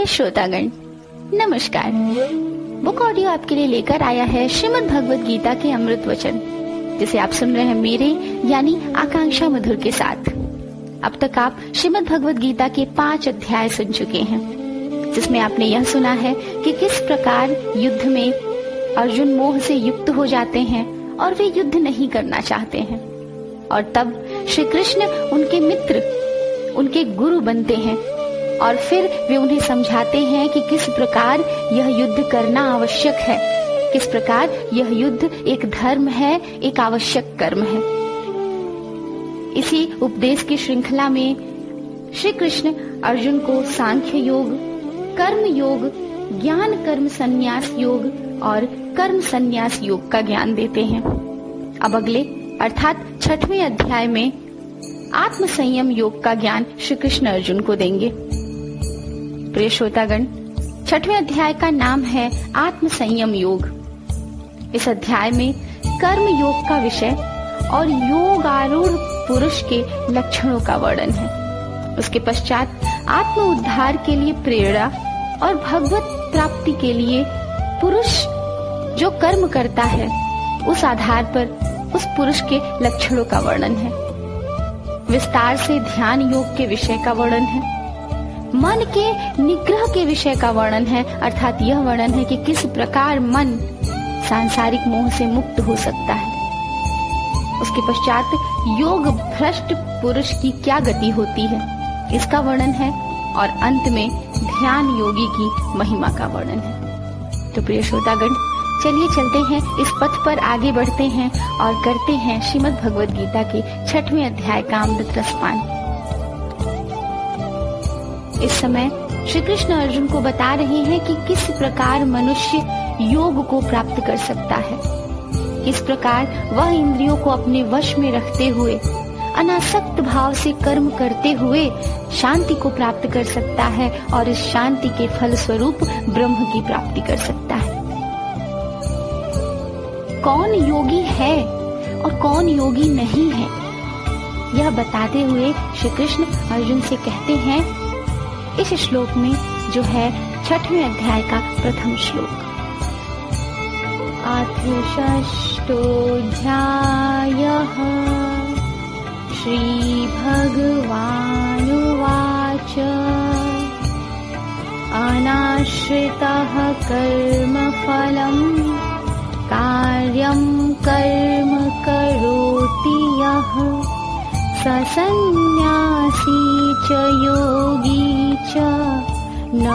प्रिय श्रोतागण, नमस्कार। बुक ऑडियो आपके लिए लेकर आया है श्रीमद् भगवत गीता के अमृत वचन, जिसे आप सुन रहे हैं मेरे यानी आकांक्षा मधुर के साथ। अब तक आप श्रीमद् भगवत गीता के 5 अध्याय सुन चुके हैं, जिसमें आपने यह सुना है कि किस प्रकार युद्ध में अर्जुन मोह से युक्त हो जाते हैं और वे युद्ध नहीं करना चाहते हैं, और तब श्री कृष्ण उनके मित्र, उनके गुरु बनते हैं और फिर वे उन्हें समझाते हैं कि किस प्रकार यह युद्ध करना आवश्यक है, किस प्रकार यह युद्ध एक धर्म है, एक आवश्यक कर्म है। इसी उपदेश की श्रृंखला में श्री कृष्ण अर्जुन को सांख्य योग, कर्म योग, ज्ञान कर्म संन्यास योग और कर्म संन्यास योग का ज्ञान देते हैं। अब अगले अर्थात 6वें अध्याय में आत्म संयम योग का ज्ञान श्री कृष्ण अर्जुन को देंगे। प्रिय श्रोतागण, 6वें अध्याय का नाम है आत्म संयम योग। इस अध्याय में कर्म योग का विषय और योगारूढ़ पुरुष के लक्षणों का वर्णन है। उसके पश्चात आत्म उद्धार के लिए प्रेरणा और भगवत प्राप्ति के लिए पुरुष जो कर्म करता है, उस आधार पर उस पुरुष के लक्षणों का वर्णन है। विस्तार से ध्यान योग के विषय का वर्णन है। मन के निग्रह के विषय का वर्णन है, अर्थात यह वर्णन है कि किस प्रकार मन सांसारिक मोह से मुक्त हो सकता है। उसके पश्चात योग भ्रष्ट पुरुष की क्या गति होती है, इसका वर्णन है, और अंत में ध्यान योगी की महिमा का वर्णन है। तो प्रिय श्रोतागण, चलिए चलते हैं, इस पथ पर आगे बढ़ते हैं और करते हैं श्रीमद् भगवत गीता के 6वें अध्याय का अमृत रसपान। इस समय श्री कृष्ण अर्जुन को बता रहे हैं कि किस प्रकार मनुष्य योग को प्राप्त कर सकता है, किस प्रकार वह इंद्रियों को अपने वश में रखते हुए अनासक्त भाव से कर्म करते हुए शांति को प्राप्त कर सकता है और इस शांति के फल स्वरूप ब्रह्म की प्राप्ति कर सकता है। कौन योगी है और कौन योगी नहीं है, यह बताते हुए श्री कृष्ण अर्जुन से कहते हैं इस श्लोक में, जो है 6वें अध्याय का प्रथम श्लोक। अथ षष्ठोऽध्यायः श्री भगवानुवाच अनाश्रितः कर्मफलम् कार्यं कर्म करोति यः स सन्न्यासी च योगी च न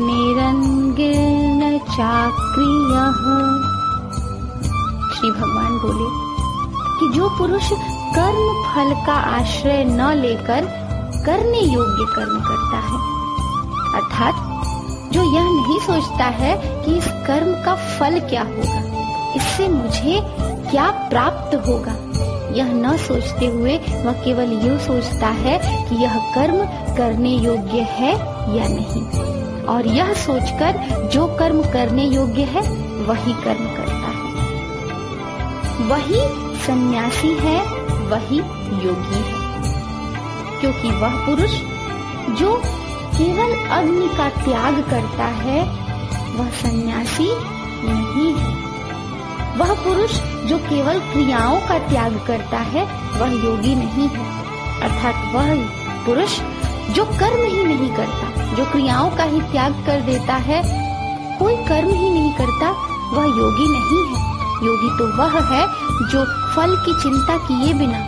निरंगिन चाक्रियः। श्री भगवान बोले कि जो पुरुष कर्म फल का आश्रय न लेकर करने योग्य कर्म करता है, अर्थात जो यह नहीं सोचता है कि इस कर्म का फल क्या होगा, इससे मुझे क्या प्राप्त होगा, यह न सोचते हुए वह केवल यह सोचता है कि यह कर्म करने योग्य है या नहीं, और यह सोचकर जो कर्म करने योग्य है वही कर्म करता है। वही सन्यासी है, वही योगी है, क्योंकि वह पुरुष जो केवल अग्नि का त्याग करता है वह सन्यासी नहीं है। वह पुरुष जो केवल क्रियाओं का त्याग करता है वह योगी नहीं है, अर्थात वह पुरुष जो कर्म ही नहीं करता, जो क्रियाओं का ही त्याग कर देता है, कोई कर्म ही नहीं करता, वह योगी नहीं है। योगी तो वह है जो फल की चिंता किए बिना,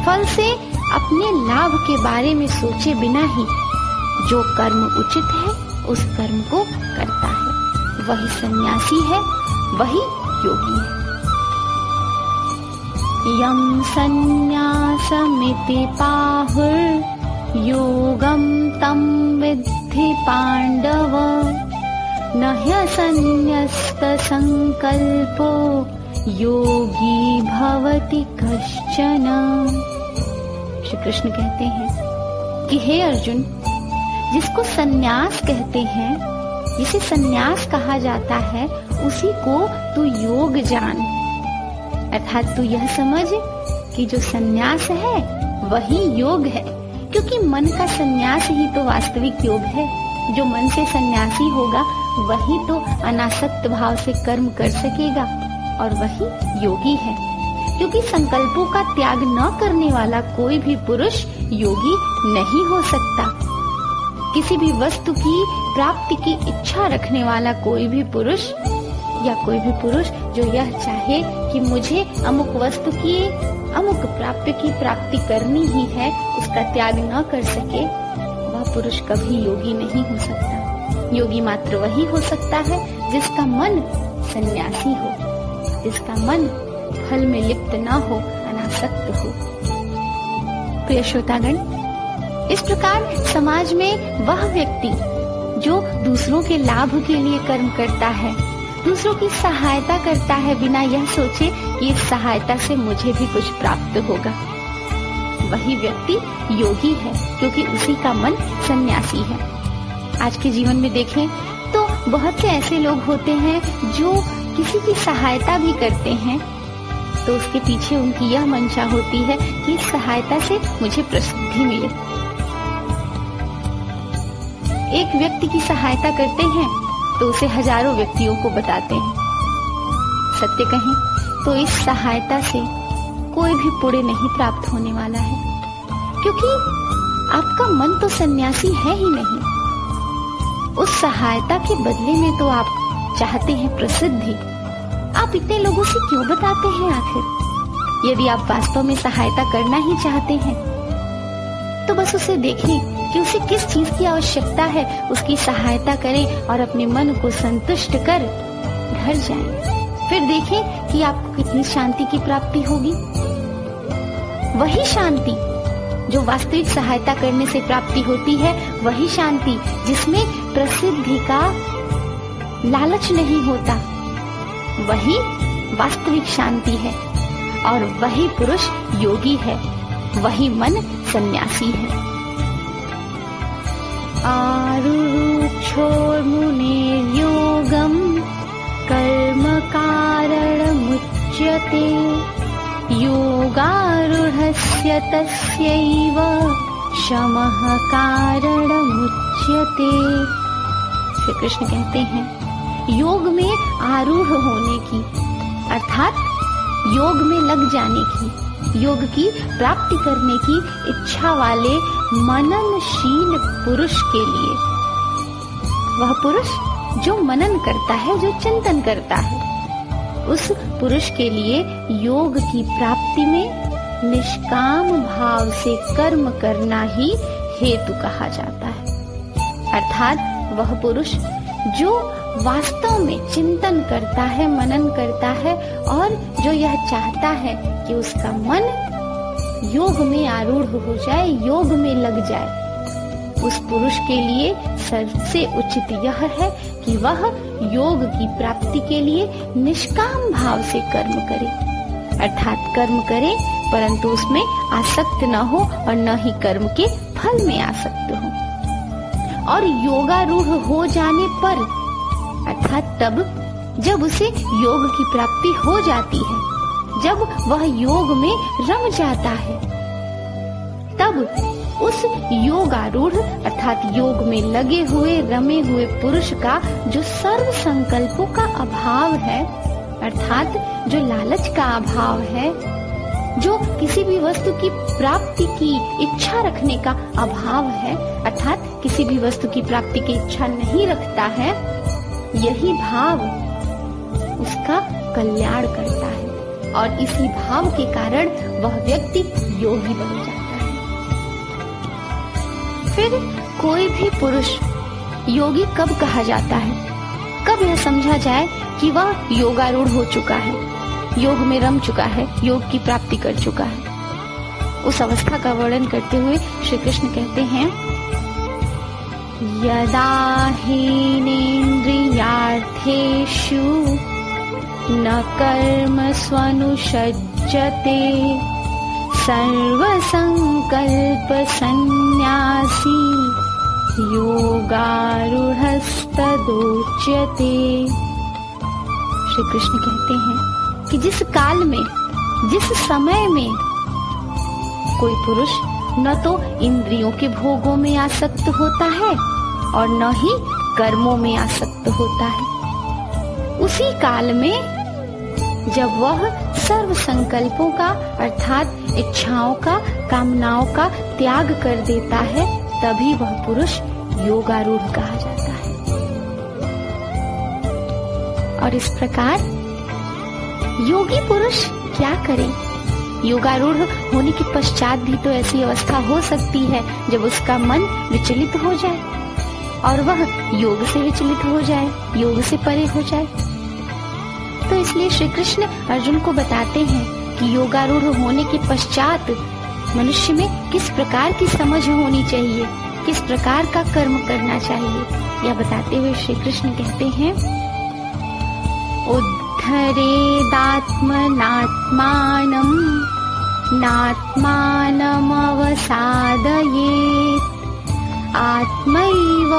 फल से अपने लाभ के बारे में सोचे बिना ही जो कर्म उचित है उस कर्म को करता है, वही सन्यासी है, वही योगी है। यम सन्न्यासमिति पाहुर् योगम तम विद्धि पांडव न ह्यसन्न्यस्त संकल्पो योगी भवति कश्चन। श्री कृष्ण कहते हैं कि हे अर्जुन, जिसको सन्यास कहते हैं, जिसे सन्यास कहा जाता है, उसी को तू योग जान, अर्थात तू यह समझ कि जो सन्यास है वही योग है, क्योंकि मन का सन्यास ही तो वास्तविक योग है। जो मन से सन्यासी होगा वही तो अनासक्त भाव से कर्म कर सकेगा और वही योगी है, क्योंकि संकल्पों का त्याग न करने वाला कोई भी पुरुष योगी नहीं हो सकता। किसी भी वस्तु की प्राप्ति की इच्छा रखने वाला कोई भी पुरुष या कोई भी पुरुष जो यह चाहे कि मुझे अमुक वस्तु की अमुक प्राप्य की प्राप्ति करनी ही है, उसका त्याग न कर सके, वह पुरुष कभी योगी नहीं हो सकता। योगी मात्र वही हो सकता है जिसका मन सन्यासी हो, जिसका मन फल में लिप्त न हो, अनासक्त हो। प्रिय श्रोतागण, इस प्रकार समाज में वह व्यक्ति जो दूसरों के लाभ के लिए कर्म करता है, दूसरों की सहायता करता है बिना यह सोचे कि इस सहायता से मुझे भी कुछ प्राप्त होगा, वही व्यक्ति योगी है, क्योंकि उसी का मन सन्यासी है। आज के जीवन में देखें तो बहुत से ऐसे लोग होते हैं जो किसी की सहायता भी करते हैं तो उसके पीछे उनकी यह मंशा होती है कि इस सहायता से मुझे प्रसिद्धि मिले। एक व्यक्ति की सहायता करते हैं तो उसे हजारों व्यक्तियों को बताते हैं। सत्य कहें तो इस सहायता से कोई भी पुण्य नहीं प्राप्त होने वाला है, क्योंकि आपका मन तो सन्यासी है ही नहीं। उस सहायता के बदले में तो आप चाहते हैं प्रसिद्धि। आप इतने लोगों से क्यों बताते हैं आखिर? यदि आप वास्तव में सहायता करना ही चाहते हैं तो बस उसे देखें कि उसे किस चीज की आवश्यकता है, उसकी सहायता करें और अपने मन को संतुष्ट कर घर जाएं। फिर देखें कि आपको कितनी शांति की प्राप्ति होगी। वही शांति जो वास्तविक सहायता करने से प्राप्ति होती है, वही शांति जिसमें प्रसिद्धि का लालच नहीं होता, वही वास्तविक शांति है। और वही पुरुष योगी है, वही मन सन्यासी है। आरुरुक्षोर्मुनिर्योगं कर्म कारणमुच्यते, योगारूढ़स्य तस्यैव शमः कारणमुच्यते। श्री कृष्ण कहते हैं, योग में आरूढ़ होने की अर्थात योग में लग जाने की, योग की प्राप्ति करने की इच्छा वाले मननशील पुरुष के लिए, वह पुरुष जो मनन करता है, जो चिंतन करता है, उस पुरुष के लिए योग की प्राप्ति में निष्काम भाव से कर्म करना ही हेतु कहा जाता है। अर्थात वह पुरुष जो वास्तव में चिंतन करता है, मनन करता है और जो यह चाहता है कि उसका मन योग में आरूढ़ हो जाए, योग में लग जाए, उस पुरुष के लिए सबसे उचित यह है कि वह योग की प्राप्ति के लिए निष्काम भाव से कर्म करे। अर्थात कर्म करे परंतु उसमें आसक्त न हो और न ही कर्म के फल में आसक्त हो। और योगारूढ़ हो जाने पर अर्थात तब जब उसे योग की प्राप्ति हो जाती है, जब वह योग में रम जाता है, तब उस योगारूढ़ अर्थात योग में लगे हुए रमे हुए पुरुष का जो सर्व संकल्पों का अभाव है, अर्थात जो लालच का अभाव है, जो किसी भी वस्तु की प्राप्ति की इच्छा रखने का अभाव है, अर्थात किसी भी वस्तु की प्राप्ति की इच्छा नहीं रखता है, यही भाव उसका कल्याण करता है और इसी भाव के कारण वह व्यक्ति योगी बन जाता है। फिर कोई भी पुरुष योगी कब कहा जाता है? कब यह समझा जाए कि वह योगारूढ़ हो चुका है, योग में रम चुका है, योग की प्राप्ति कर चुका है? उस अवस्था का वर्णन करते हुए श्री कृष्ण कहते हैं, यदा हीनेन्द्रियार्थेषु न कर्मस्वनुषज्जते सर्वसंकल्पसन्न्यासी योगारूढ़स्तदोच्यते। श्री कृष्ण कहते हैं कि जिस काल में, जिस समय में कोई पुरुष न तो इंद्रियों के भोगों में आसक्त होता है और न ही कर्मों में आसक्त होता है। उसी काल में जब वह सर्व संकल्पों का अर्थात इच्छाओं का, कामनाओं का त्याग कर देता है, तभी वह पुरुष योगारूढ़ कहा जाता है। और इस प्रकार योगी पुरुष क्या करे? योगारूढ़ होने के पश्चात भी तो ऐसी अवस्था हो सकती है जब उसका मन विचलित हो जाए और वह योग से विचलित हो जाए, योग से परे हो जाए। तो इसलिए श्री कृष्ण अर्जुन को बताते हैं कि योगारूढ़ होने के पश्चात मनुष्य में किस प्रकार की समझ होनी चाहिए, किस प्रकार का कर्म करना चाहिए। यह बताते हुए श्री कृष्ण कहते हैं, उद्धरेदात्मनात्मानं नात्मानम् अवसादयेत् आत्मैव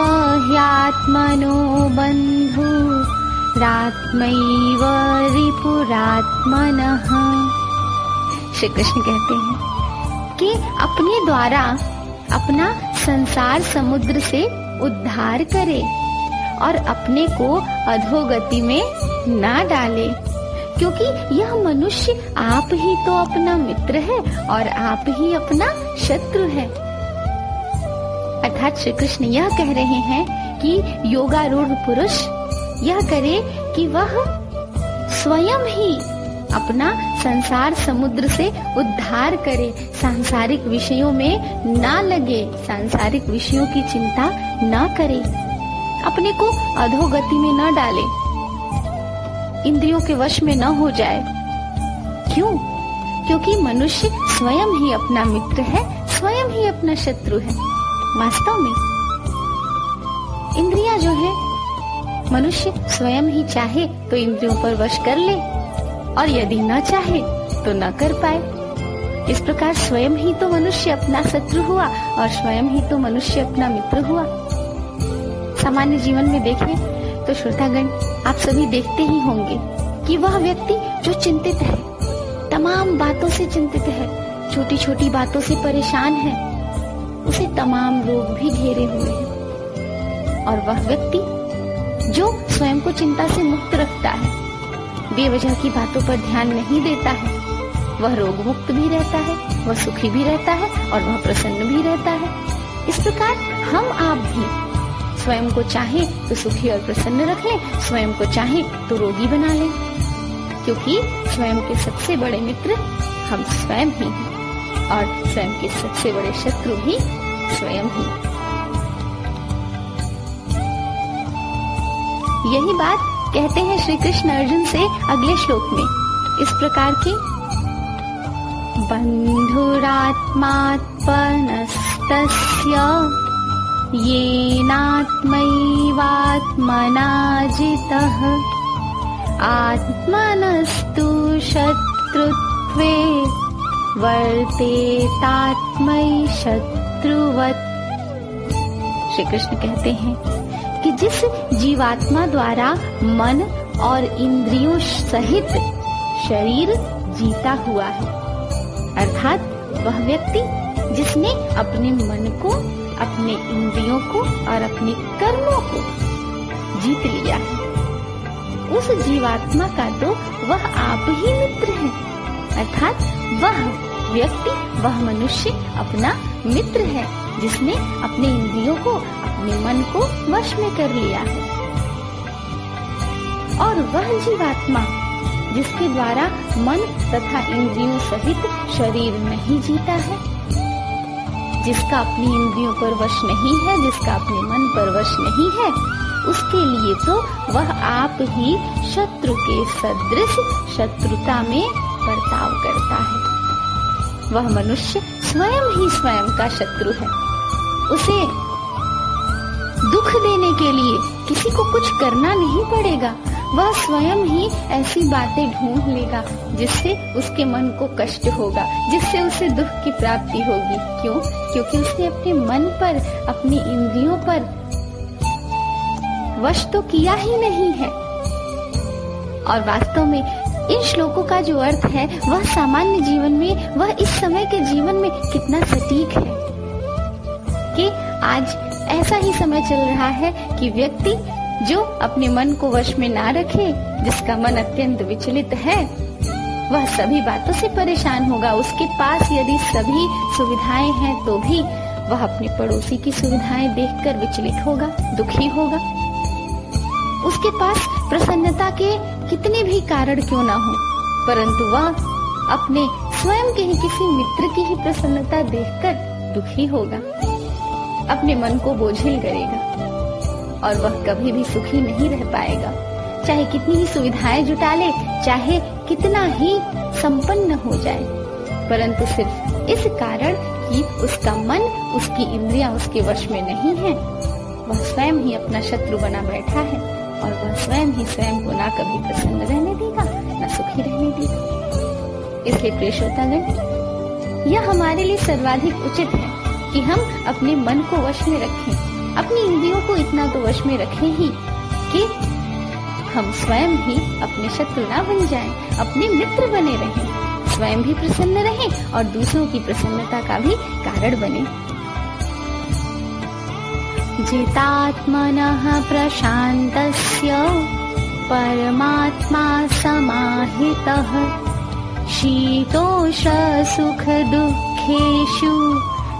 ह्यात्मनो बन्धुरात्मैव रिपुरात्मनः। श्री कृष्ण कहते हैं कि अपने द्वारा अपना संसार समुद्र से उद्धार करे और अपने को अधोगति में ना डाले, क्योंकि यह मनुष्य आप ही तो अपना मित्र है और आप ही अपना शत्रु है। अर्थात श्री कृष्ण यह कह रहे हैं कि योगारूढ़ पुरुष यह करे कि वह स्वयं ही अपना संसार समुद्र से उद्धार करे, सांसारिक विषयों में ना लगे, सांसारिक विषयों की चिंता ना करे, अपने को अधोगति में न डाले, इंद्रियों के वश में न हो जाए। क्यों? क्योंकि मनुष्य स्वयं ही अपना मित्र है, स्वयं ही अपना शत्रु है। वास्तव में इंद्रियां जो है, मनुष्य स्वयं ही चाहे तो इंद्रियों पर वश कर ले और यदि न चाहे तो न कर पाए। इस प्रकार स्वयं ही तो मनुष्य अपना शत्रु हुआ और स्वयं ही तो मनुष्य अपना मित्र हुआ। सामान्य जीवन में देखें तो श्रोतागण, आप सभी देखते ही होंगे कि वह व्यक्ति जो चिंतित है, तमाम बातों से चिंतित है, छोटी छोटी बातों से परेशान है, उसे तमाम रोग भी घेरे हुए हैं। और वह व्यक्ति जो स्वयं को चिंता से मुक्त रखता है, बेवजह की बातों पर ध्यान नहीं देता है, वह रोग मुक्त भी रहता है, वह सुखी भी रहता है और वह प्रसन्न भी रहता है। इस प्रकार हम आप भी स्वयं को चाहे तो सुखी और प्रसन्न रख लें, स्वयं को चाहे तो रोगी बना लें, क्योंकि स्वयं के सबसे बड़े मित्र हम स्वयं ही हैं और स्वयं के सबसे बड़े शत्रु भी स्वयं ही। यही बात कहते हैं श्री कृष्ण अर्जुन से अगले श्लोक में इस प्रकार के, बन्धुरात्मात्मनस्तस्य येनात्मैवात्मना जितः आत्मनस्तु शत्रुत्वे वर्तेतात्मै शत्रुवत्। श्री कृष्ण कहते हैं कि जिस जीवात्मा द्वारा मन और इंद्रियों सहित शरीर जीता हुआ है, अर्थात वह व्यक्ति जिसने अपने मन को, अपने इंद्रियों को और अपने कर्मों को जीत लिया है, उस जीवात्मा का तो वह आप ही मित्र है। अर्थात वह व्यक्ति, वह मनुष्य अपना मित्र है जिसने अपने इंद्रियों को, अपने मन को वश में कर लिया है। और वह जीवात्मा जिसके द्वारा मन तथा इंद्रियों सहित शरीर नहीं जीता है, जिसका अपनी इंद्रियों पर वश नहीं है, जिसका अपने मन पर वश नहीं है, उसके लिए तो वह आप ही शत्रु के सदृश शत्रुता में बर्ताव करता है। वह मनुष्य स्वयं ही स्वयं का शत्रु है। उसे दुख देने के लिए किसी को कुछ करना नहीं पड़ेगा, वह स्वयं ही ऐसी बातें ढूंढ लेगा जिससे उसके मन को कष्ट होगा, जिससे उसे दुख की प्राप्ति होगी। क्यों? क्योंकि उसने अपने मन पर, अपनी इंद्रियों पर वश तो किया ही नहीं है। और वास्तव में इन श्लोकों का जो अर्थ है वह सामान्य जीवन में, वह इस समय के जीवन में कितना सटीक है कि आज ऐसा ही समय चल रहा है कि व्यक्ति जो अपने मन को वश में ना रखे, जिसका मन अत्यंत विचलित है, वह सभी बातों से परेशान होगा। उसके पास यदि सभी सुविधाएं हैं तो भी वह अपने पड़ोसी की सुविधाएं देखकर विचलित होगा, दुखी होगा। उसके पास प्रसन्नता के कितने भी कारण क्यों ना हो, परंतु वह अपने स्वयं के ही किसी मित्र की ही प्रसन्नता देखकर दुखी होगा, अपने मन को बोझिल करेगा और वह कभी भी सुखी नहीं रह पाएगा। चाहे कितनी ही सुविधाएं जुटा ले, चाहे कितना ही संपन्न हो जाए, परंतु सिर्फ इस कारण कि उसका मन, उसकी इंद्रियां उसके वश में नहीं है, वह स्वयं ही अपना शत्रु बना बैठा है और वह स्वयं ही स्वयं को ना कभी प्रसन्न रहने देगा, ना सुखी रहने देगा। इसलिए प्रिय श्रोतागण, यह हमारे लिए सर्वाधिक उचित है कि हम अपने मन को वश में रखें, अपनी इंद्रियों को इतना तो वश में रखें ही कि हम स्वयं ही अपने शत्रु ना बन जाएं, अपने मित्र बने रहें, स्वयं भी प्रसन्न रहें और दूसरों की प्रसन्नता का भी कारण बने। जितात्मनः प्रशान्तस्य परमात्मा समाहितः शीतोष्ण सुख दुःखेषु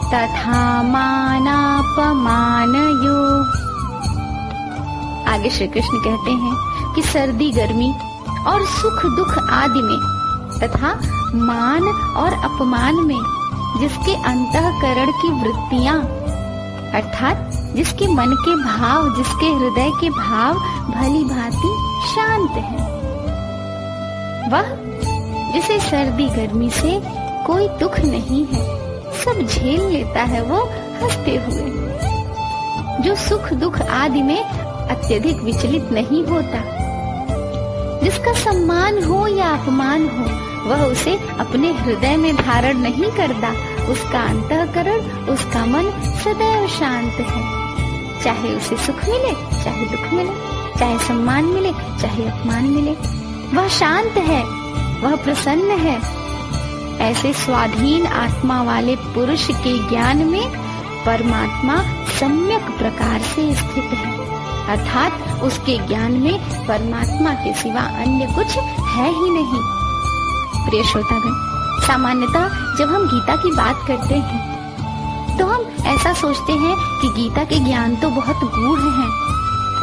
तथा मानापमानयो। आगे श्री कृष्ण कहते हैं कि सर्दी गर्मी और सुख दुख आदि में तथा मान और अपमान में जिसके अंतःकरण की वृत्तियां अर्थात जिसके मन के भाव, जिसके हृदय के भाव भली भांति शांत हैं, वह जिसे सर्दी गर्मी से कोई दुख नहीं है, सब झेल लेता है वो हंसते हुए, जो सुख दुख आदि में अत्यधिक विचलित नहीं होता, जिसका सम्मान हो या अपमान हो वह उसे अपने हृदय में धारण नहीं करता, उसका अंतःकरण, उसका मन सदैव शांत है। चाहे उसे सुख मिले, चाहे दुख मिले, चाहे सम्मान मिले, चाहे अपमान मिले, वह शांत है, वह प्रसन्न है। ऐसे स्वाधीन आत्मा वाले पुरुष के ज्ञान में परमात्मा सम्यक प्रकार से स्थित है, अर्थात उसके ज्ञान में परमात्मा के सिवा अन्य कुछ है ही नहीं। प्रिय श्रोतागण, सामान्यतः जब हम गीता की बात करते हैं तो हम ऐसा सोचते हैं कि गीता के ज्ञान तो बहुत गूढ़ हैं,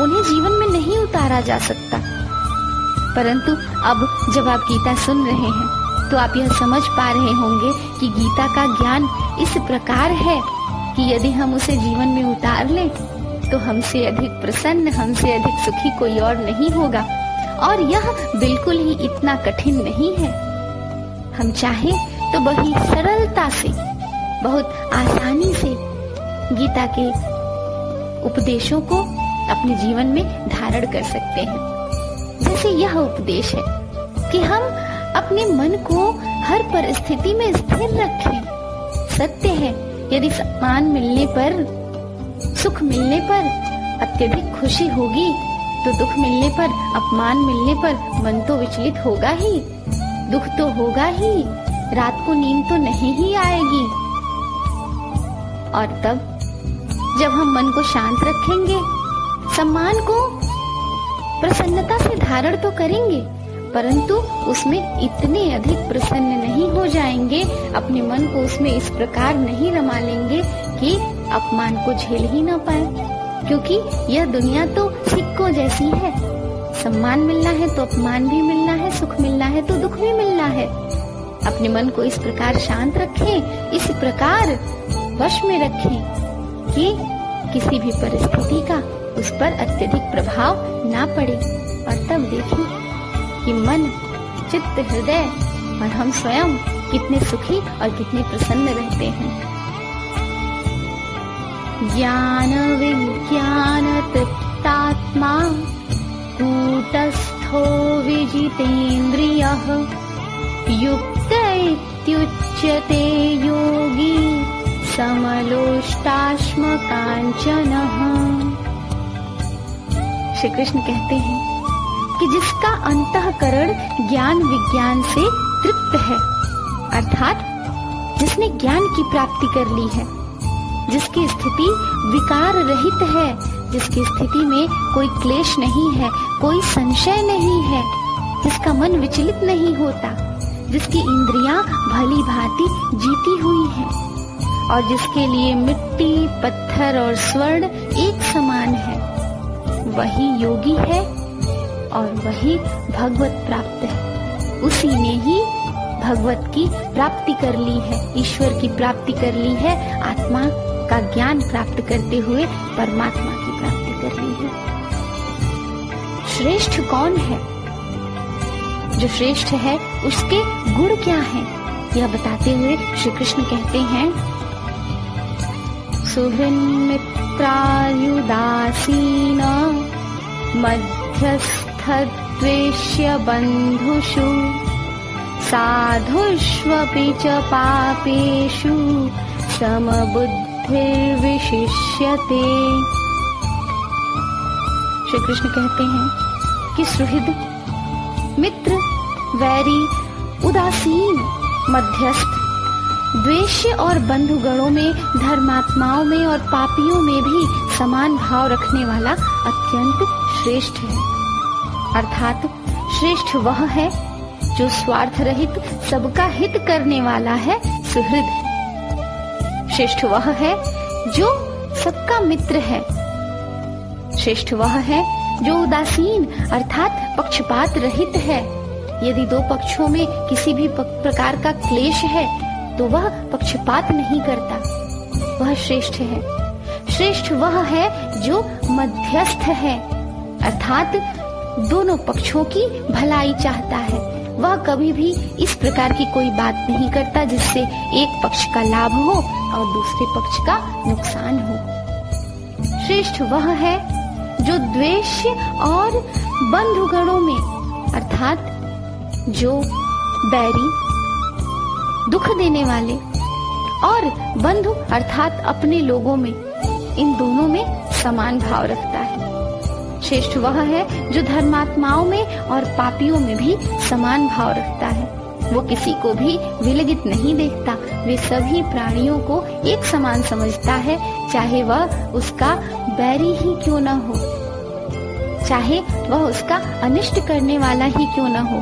उन्हें जीवन में नहीं उतारा जा सकता। परंतु अब जब आप गीता सुन रहे हैं तो आप यह समझ पा रहे होंगे कि गीता का ज्ञान इस प्रकार है कि यदि हम उसे जीवन में उतार लें तो हमसे अधिक प्रसन्न, हमसे अधिक सुखी कोई और नहीं होगा। और यह बिल्कुल ही इतना कठिन नहीं है। हम चाहे तो बड़ी सरलता से, बहुत आसानी से गीता के उपदेशों को अपने जीवन में धारण कर सकते हैं। जैसे यह उपदेश है कि हम अपने मन को हर परिस्थिति में स्थिर रखें। सत्य है, यदि सम्मान मिलने पर, सुख मिलने पर अत्यधिक खुशी होगी तो दुख मिलने पर, अपमान मिलने पर मन तो विचलित होगा ही, दुख तो होगा ही, रात को नींद तो नहीं ही आएगी। और तब जब हम मन को शांत रखेंगे, सम्मान को प्रसन्नता से धारण तो करेंगे, परंतु उसमें इतने अधिक प्रसन्न नहीं हो जाएंगे, अपने मन को उसमें इस प्रकार नहीं रमा लेंगे कि अपमान को झेल ही ना पाए। क्योंकि यह दुनिया तो सिक्कों जैसी है, सम्मान मिलना है तो अपमान भी मिलना है, सुख मिलना है तो दुख भी मिलना है। अपने मन को इस प्रकार शांत रखें, इस प्रकार वश में रखें कि किसी भी परिस्थिति का उस पर अत्यधिक प्रभाव ना पड़े। और तब देखें कि मन, चित्त, हृदय और हम स्वयं कितने सुखी और कितने प्रसन्न रहते हैं। ज्ञान विज्ञान तृप्तात्मा कूटस्थो विजितेन्द्रियः युक्त इत्युच्यते योगी समलोष्टाश्म कांचनः। श्री कृष्ण कहते हैं कि जिसका अंतःकरण ज्ञान विज्ञान से तृप्त है, अर्थात जिसने ज्ञान की प्राप्ति कर ली है, जिसकी स्थिति विकार रहित है, जिसकी स्थिति में कोई क्लेश नहीं है, कोई संशय नहीं है, जिसका मन विचलित नहीं होता, जिसकी इंद्रियां भली भांति जीती हुई हैं और जिसके लिए मिट्टी, पत्थर और स्वर्ण एक समान है, वही योगी है और वही भगवत प्राप्त है। उसी ने ही भगवत की प्राप्ति कर ली है, ईश्वर की प्राप्ति कर ली है, आत्मा का ज्ञान प्राप्त करते हुए परमात्मा की प्राप्ति कर ली है। श्रेष्ठ कौन है? जो श्रेष्ठ है उसके गुण क्या हैं? यह बताते हुए श्री कृष्ण कहते हैं, सुहृन् मित्रायुदासीन मध्यस्थ द्वेष्य बन्धुषु साधुष्वपि च पापेषु समबुद्धिर्विशिष्यते। श्री कृष्ण कहते हैं कि सुहृद, मित्र, वैरी, उदासीन, मध्यस्थ, द्वेष्य और बंधुगणों में, धर्मात्माओं में और पापियों में भी समान भाव रखने वाला अत्यंत श्रेष्ठ है। अर्थात श्रेष्ठ वह है जो स्वार्थ रहित सबका हित करने वाला है, सुहृद। श्रेष्ठ वह है जो सबका मित्र है। श्रेष्ठ वह है जो उदासीन अर्थात पक्षपात रहित है। यदि दो पक्षों में किसी भी प्रकार का क्लेश है तो वह पक्षपात नहीं करता, वह श्रेष्ठ है। श्रेष्ठ वह है जो मध्यस्थ है, अर्थात दोनों पक्षों की भलाई चाहता है। वह कभी भी इस प्रकार की कोई बात नहीं करता जिससे एक पक्ष का लाभ हो और दूसरे पक्ष का नुकसान हो। श्रेष्ठ वह है जो द्वेष्य और बंधुगणों में, अर्थात जो बैरी, दुख देने वाले, और बंधु अर्थात अपने लोगों में, इन दोनों में समान भाव रखता है। श्रेष्ठ वह है जो धर्मात्माओं में और पापियों में भी समान भाव रखता है। वो किसी को भी विलगित नहीं देखता, वे सभी प्राणियों को एक समान समझता है, चाहे वह उसका बैरी ही क्यों न हो, चाहे वह उसका अनिष्ट करने वाला ही क्यों न हो,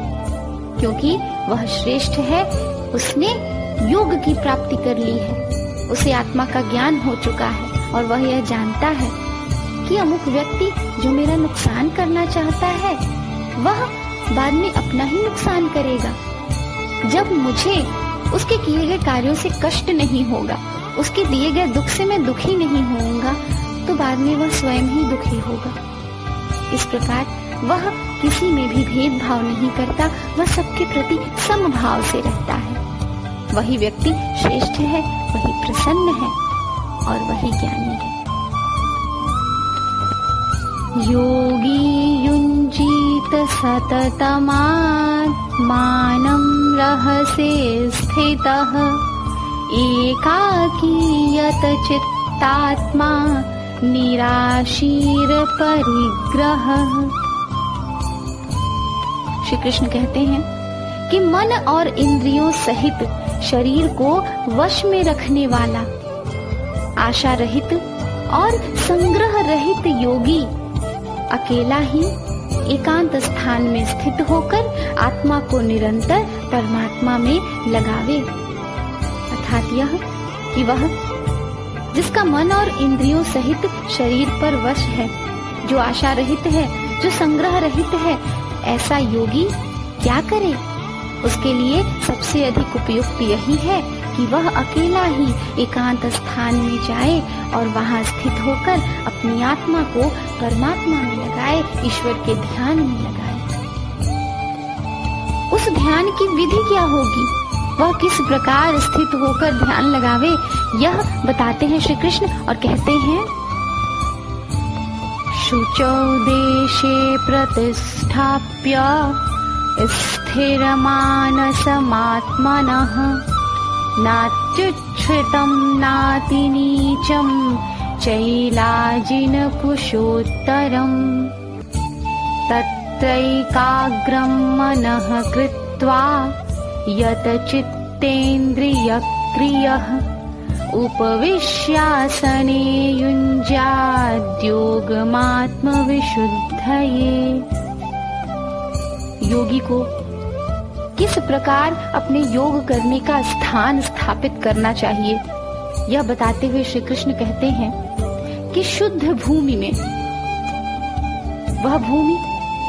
क्योंकि वह श्रेष्ठ है। उसने योग की प्राप्ति कर ली है, उसे आत्मा का ज्ञान हो चुका है और वह यह जानता है कि अमुक व्यक्ति जो मेरा नुकसान करना चाहता है वह बाद में अपना ही नुकसान करेगा। जब मुझे उसके किए गए कार्यों से कष्ट नहीं होगा, उसके दिए गए दुख से मैं दुखी नहीं होऊंगा, तो बाद में वह स्वयं ही दुखी होगा। इस प्रकार वह किसी में भी भेदभाव नहीं करता, वह सबके प्रति समभाव से रहता है। वही व्यक्ति श्रेष्ठ है, वही प्रसन्न है और वही ज्ञानी है। योगी युञ्जीत सततमात्मानं रहसे स्थितः एकाकीयत चित्तात्मा निराशीर परिग्रहः। श्री कृष्ण कहते हैं कि मन और इंद्रियों सहित शरीर को वश में रखने वाला, आशा रहित और संग्रह रहित योगी अकेला ही एकांत स्थान में स्थित होकर आत्मा को निरंतर परमात्मा में लगावे। अर्थात यह कि वह जिसका मन और इंद्रियों सहित शरीर पर वश है, जो आशा रहित है, जो संग्रह रहित है, ऐसा योगी क्या करे? उसके लिए सबसे अधिक उपयुक्त यही है कि वह अकेला ही एकांत स्थान में जाए और वहां स्थित होकर अपनी आत्मा को परमात्मा में लगाए, ईश्वर के ध्यान में लगाए। उस ध्यान की विधि क्या होगी, वह किस प्रकार स्थित होकर ध्यान लगावे, यह बताते हैं श्री कृष्ण और कहते हैं, शुचौ देशे प्रतिष्ठाप्य स्थिरमानसमात्मनः नात्युच्छ्रितं नातिनीचं चैलाजिनकुशोत्तरम् तत्रैकाग्रं मनः कृत्वा यत चित्तेन्द्रियक्रियः उपविश्यासने युञ्ज्याद्योगमात्मविशुद्धये। योगी को किस प्रकार अपने योग करने का स्थान स्थापित करना चाहिए, यह बताते हुए श्री कृष्ण कहते हैं कि शुद्ध भूमि में, वह भूमि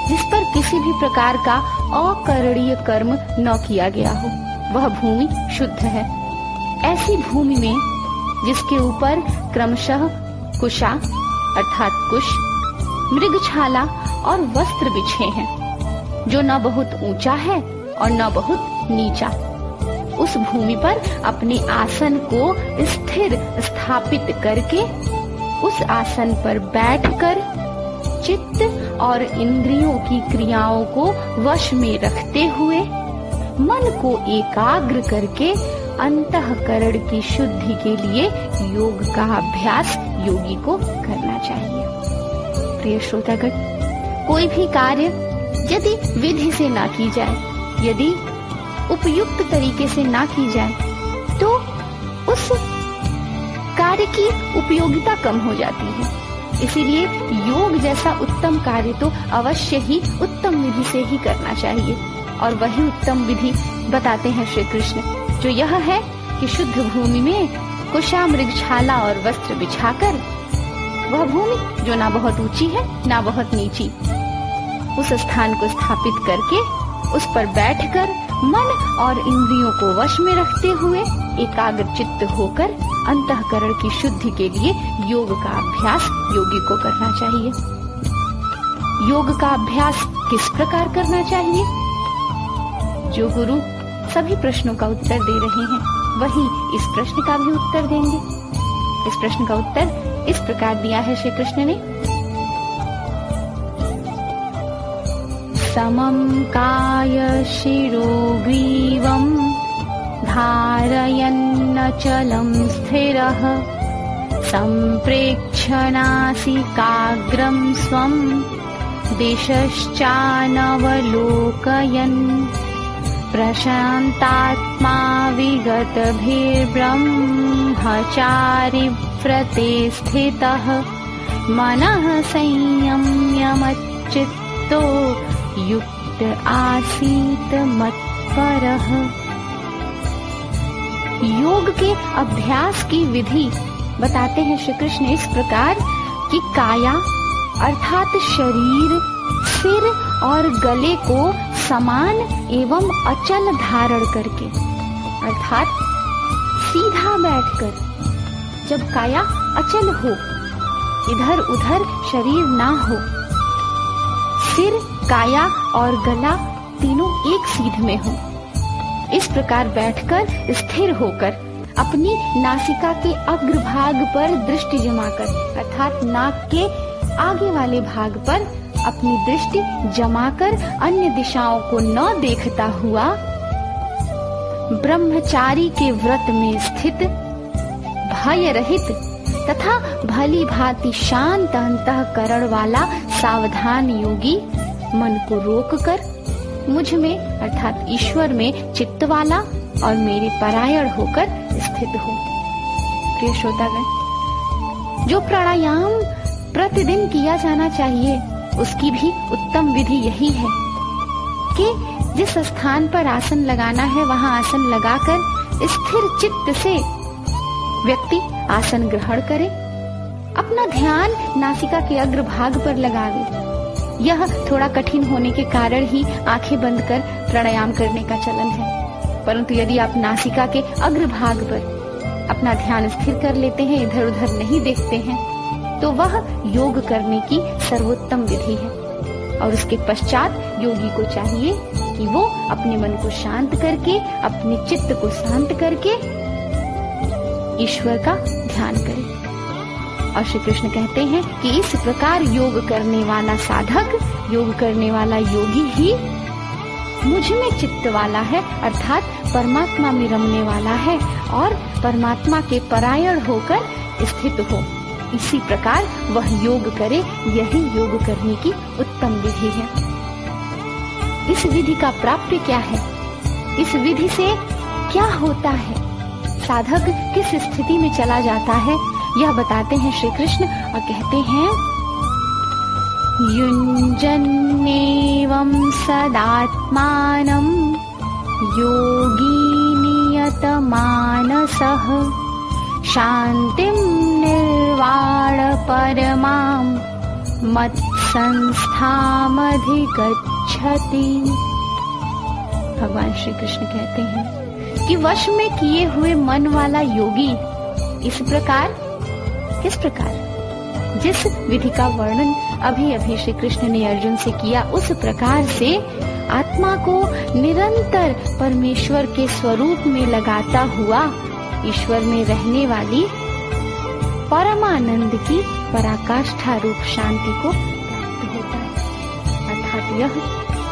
जिस पर किसी भी प्रकार का अकरणीय कर्म न किया गया हो, वह भूमि शुद्ध है। ऐसी भूमि में जिसके ऊपर क्रमशः कुशा अर्थात कुश, मृगछाला और वस्त्र बिछे हैं, जो न बहुत ऊंचा है और न बहुत नीचा, उस भूमि पर अपने आसन को स्थिर स्थापित करके उस आसन पर बैठकर चित्त और इंद्रियों की क्रियाओं को वश में रखते हुए मन को एकाग्र करके अंतःकरण की शुद्धि के लिए योग का अभ्यास योगी को करना चाहिए। प्रिय श्रोतागण, कोई भी कार्य यदि विधि से ना की जाए, यदि उपयुक्त तरीके से ना की जाए, तो उस कार्य की उपयोगिता कम हो जाती है। इसीलिए योग जैसा उत्तम कार्य तो अवश्य ही उत्तम विधि से ही करना चाहिए, और वही उत्तम विधि बताते हैं श्री कृष्ण, जो यह है कि शुद्ध भूमि में कुशा मृगछाला और वस्त्र बिछाकर, वह भूमि जो ना बहुत ऊंची है ना बहुत नीची, उस स्थान को स्थापित करके उस पर बैठकर मन और इंद्रियों को वश में रखते हुए एकाग्र चित्त होकर अंतःकरण की शुद्धि के लिए योग का अभ्यास योगी को करना चाहिए। योग का अभ्यास किस प्रकार करना चाहिए? जो गुरु सभी प्रश्नों का उत्तर दे रहे हैं, वही इस प्रश्न का भी उत्तर देंगे। इस प्रश्न का उत्तर इस प्रकार दिया है श्री कृष्ण ने, समं काय शिरो ग्रीवं धारयन्नचलं स्थिरः सम्प्रेक्ष्य नासिकाग्रं स्वं दिशश्चानवलोकयन् प्रशान्तात्मा विगतभिर्ब्रह्मचारिव्रते स्थितः मनः संयम्य मच्चित्तो युक्त आसीत मत्परः। योग के अभ्यास की विधि बताते हैं श्री कृष्ण इस प्रकार कि काया अर्थात शरीर, सिर और गले को समान एवं अचल धारण करके, अर्थात सीधा बैठकर, जब काया अचल हो, इधर उधर शरीर ना हो, सिर, काया और गला तीनों एक सीध में हो, इस प्रकार बैठकर स्थिर होकर अपनी नासिका के अग्रभाग पर दृष्टि जमाकर, अर्थात नाक के आगे वाले भाग पर अपनी दृष्टि जमाकर अन्य दिशाओं को न देखता हुआ ब्रह्मचारी के व्रत में स्थित, भय रहित तथा भली भांति शांत अंतःकरण वाला सावधान योगी मन को रोककर मुझ में अर्थात ईश्वर में चित्त वाला और मेरे परायण होकर स्थित हो। प्रिय श्रोतागण, जो प्राणायाम प्रतिदिन किया जाना चाहिए, उसकी भी उत्तम विधि यही है कि जिस स्थान पर आसन लगाना है वहां आसन लगाकर स्थिर चित्त से व्यक्ति आसन ग्रहण करे, अपना ध्यान नासिका के अग्रभाग पर लगावे। यह थोड़ा कठिन होने के कारण ही आंखें बंद कर प्राणायाम करने का चलन है, परंतु यदि आप नासिका के अग्रभाग पर अपना ध्यान स्थिर कर लेते हैं, इधर उधर नहीं देखते हैं, तो वह योग करने की सर्वोत्तम विधि है। और उसके पश्चात योगी को चाहिए कि वो अपने मन को शांत करके, अपने चित्त को शांत करके ईश्वर का ध्यान करे। और श्री कृष्ण कहते हैं कि इस प्रकार योग करने वाला साधक, योग करने वाला योगी ही मुझ में चित्त वाला है, अर्थात परमात्मा में रमने वाला है और परमात्मा के परायण होकर स्थित हो। इसी प्रकार वह योग करे, यही योग करने की उत्तम विधि है। इस विधि का प्राप्य क्या है? इस विधि से क्या होता है? साधक किस स्थिति में चला जाता है यह बताते हैं श्री कृष्ण और कहते हैं, युञ्जन्नेवं सदात्मानं योगी नियतमानसः शान्तिं निर्वाण परमां मत्संस्थामधिगच्छति। भगवान श्री कृष्ण कहते हैं कि वश में किए हुए मन वाला योगी इस प्रकार, किस प्रकार, जिस विधि का वर्णन अभी अभी श्री कृष्ण ने अर्जुन से किया उस प्रकार से आत्मा को निरंतर परमेश्वर के स्वरूप में लगाता हुआ ईश्वर में रहने वाली परमानंद की पराकाष्ठा रूप शांति को प्राप्त होता है। अर्थात यह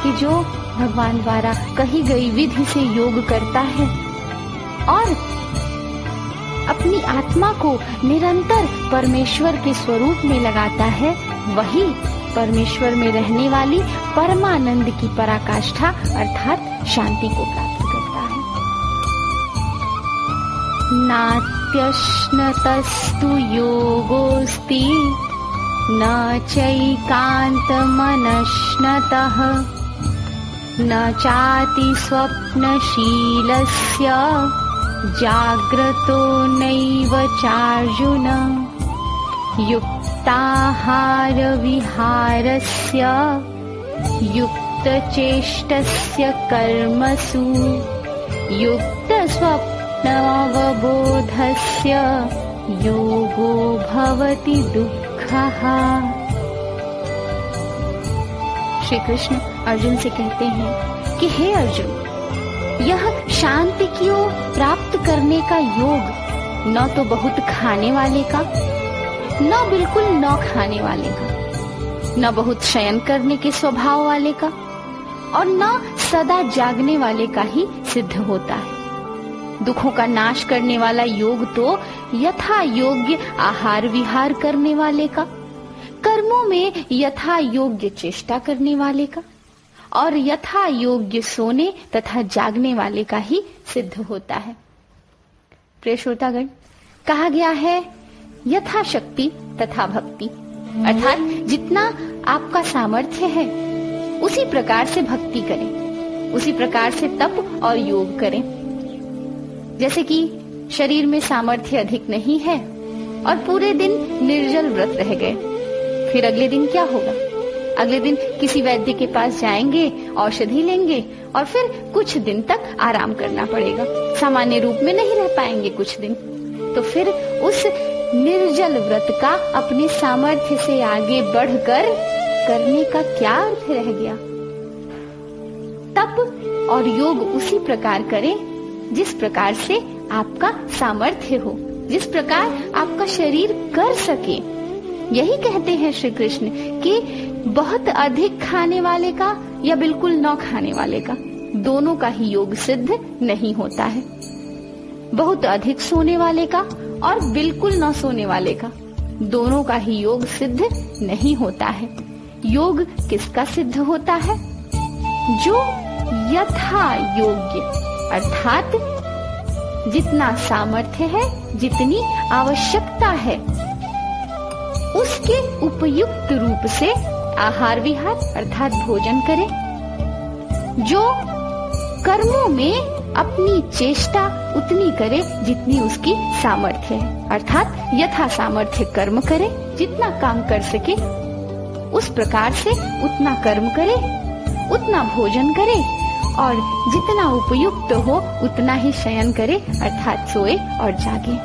कि जो भगवान द्वारा कही गई विधि से योग करता है और अपनी आत्मा को निरंतर परमेश्वर के स्वरूप में लगाता है, वही परमेश्वर में रहने वाली परमानंद की पराकाष्ठा अर्थात शांति को प्राप्त करता है। नात्यश्नतस्तु योगोस्ति न चैकान्तमनश्नतः न चाति स्वप्नशीलस्य जाग्रतो नैव चार्जुन युक्ताहार विहारस्य युक्तचेष्टस्य कर्मसु युक्तस्वप्नावबोधस्य योगो भवति दुःखः। श्री कृष्ण अर्जुन से कहते हैं कि हे अर्जुन, यह शांति को प्राप्त करने का योग न तो बहुत खाने वाले का, न बिल्कुल न खाने वाले का, न बहुत शयन करने के स्वभाव वाले का और न सदा जागने वाले का ही सिद्ध होता है। दुखों का नाश करने वाला योग तो यथा योग्य आहार विहार करने वाले का, कर्मों में यथा योग्य चेष्टा करने वाले का और यथा योग्य सोने तथा जागने वाले का ही सिद्ध होता है। प्रिय श्रोतागण, कहा गया है यथाशक्ति तथा भक्ति, अर्थात जितना आपका सामर्थ्य है उसी प्रकार से भक्ति करें, उसी प्रकार से तप और योग करें। जैसे कि शरीर में सामर्थ्य अधिक नहीं है और पूरे दिन निर्जल व्रत रह गए, फिर अगले दिन क्या होगा? अगले दिन किसी वैद्य के पास जाएंगे, औषधि लेंगे और फिर कुछ दिन तक आराम करना पड़ेगा, सामान्य रूप में नहीं रह पाएंगे कुछ दिन। तो फिर उस निर्जल व्रत का अपने सामर्थ्य से आगे बढ़कर करने का क्या अर्थ रह गया? तप और योग उसी प्रकार करें जिस प्रकार से आपका सामर्थ्य हो, जिस प्रकार आपका शरीर कर सके। यही कहते हैं श्री कृष्ण कि बहुत अधिक खाने वाले का या बिल्कुल न खाने वाले का, दोनों का ही योग सिद्ध नहीं होता है। बहुत अधिक सोने वाले का और बिल्कुल न सोने वाले का, दोनों का ही योग सिद्ध नहीं होता है। योग किसका सिद्ध होता है? जो यथा योग्य, अर्थात जितना सामर्थ्य है, जितनी आवश्यकता है, उसके उपयुक्त रूप से आहार विहार अर्थात भोजन करें। जो कर्मों में अपनी चेष्टा उतनी करे जितनी उसकी सामर्थ्य है, अर्थात यथा सामर्थ्य कर्म करे, जितना काम कर सके उस प्रकार से उतना कर्म करे, उतना भोजन करे और जितना उपयुक्त हो उतना ही शयन करे, अर्थात सोए और जागे।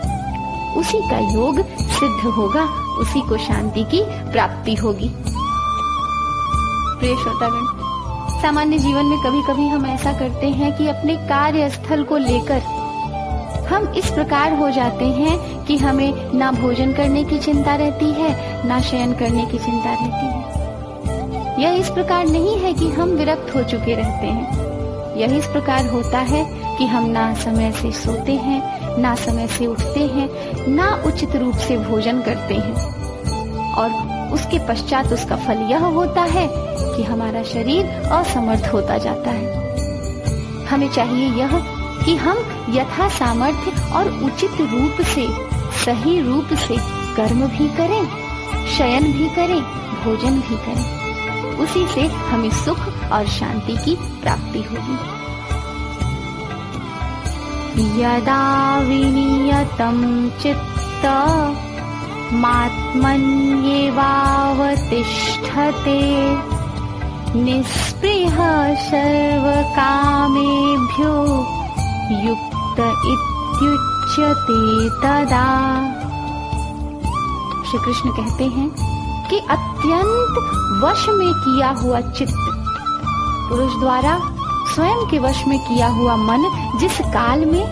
उसी का योग सिद्ध होगा, उसी को शांति की प्राप्ति होगी। प्रिय श्रोतागण, सामान्य जीवन में कभी कभी हम ऐसा करते हैं कि अपने कार्यस्थल को लेकर हम इस प्रकार हो जाते हैं कि हमें ना भोजन करने की चिंता रहती है, ना शयन करने की चिंता रहती है। यह इस प्रकार नहीं है कि हम विरक्त हो चुके रहते हैं, यह इस प्रकार होता है कि हम ना समय से सोते हैं, ना समय से उठते हैं, ना उचित रूप से भोजन करते हैं और उसके पश्चात उसका फल यह होता है कि हमारा शरीर असमर्थ होता जाता है। हमें चाहिए यह कि हम यथा सामर्थ्य और उचित रूप से, सही रूप से कर्म भी करें, शयन भी करें, भोजन भी करें। उसी से हमें सुख और शांति की प्राप्ति होगी। यदा विनियतं चित्त मात्मन्येवावतिष्ठते निःस्पृह सर्वकामेभ्यो युक्त इत्युच्यते तदा। श्री कृष्ण कहते हैं कि अत्यंत वश में किया हुआ चित्त, पुरुष द्वारा स्वयं के वश में किया हुआ मन जिस काल में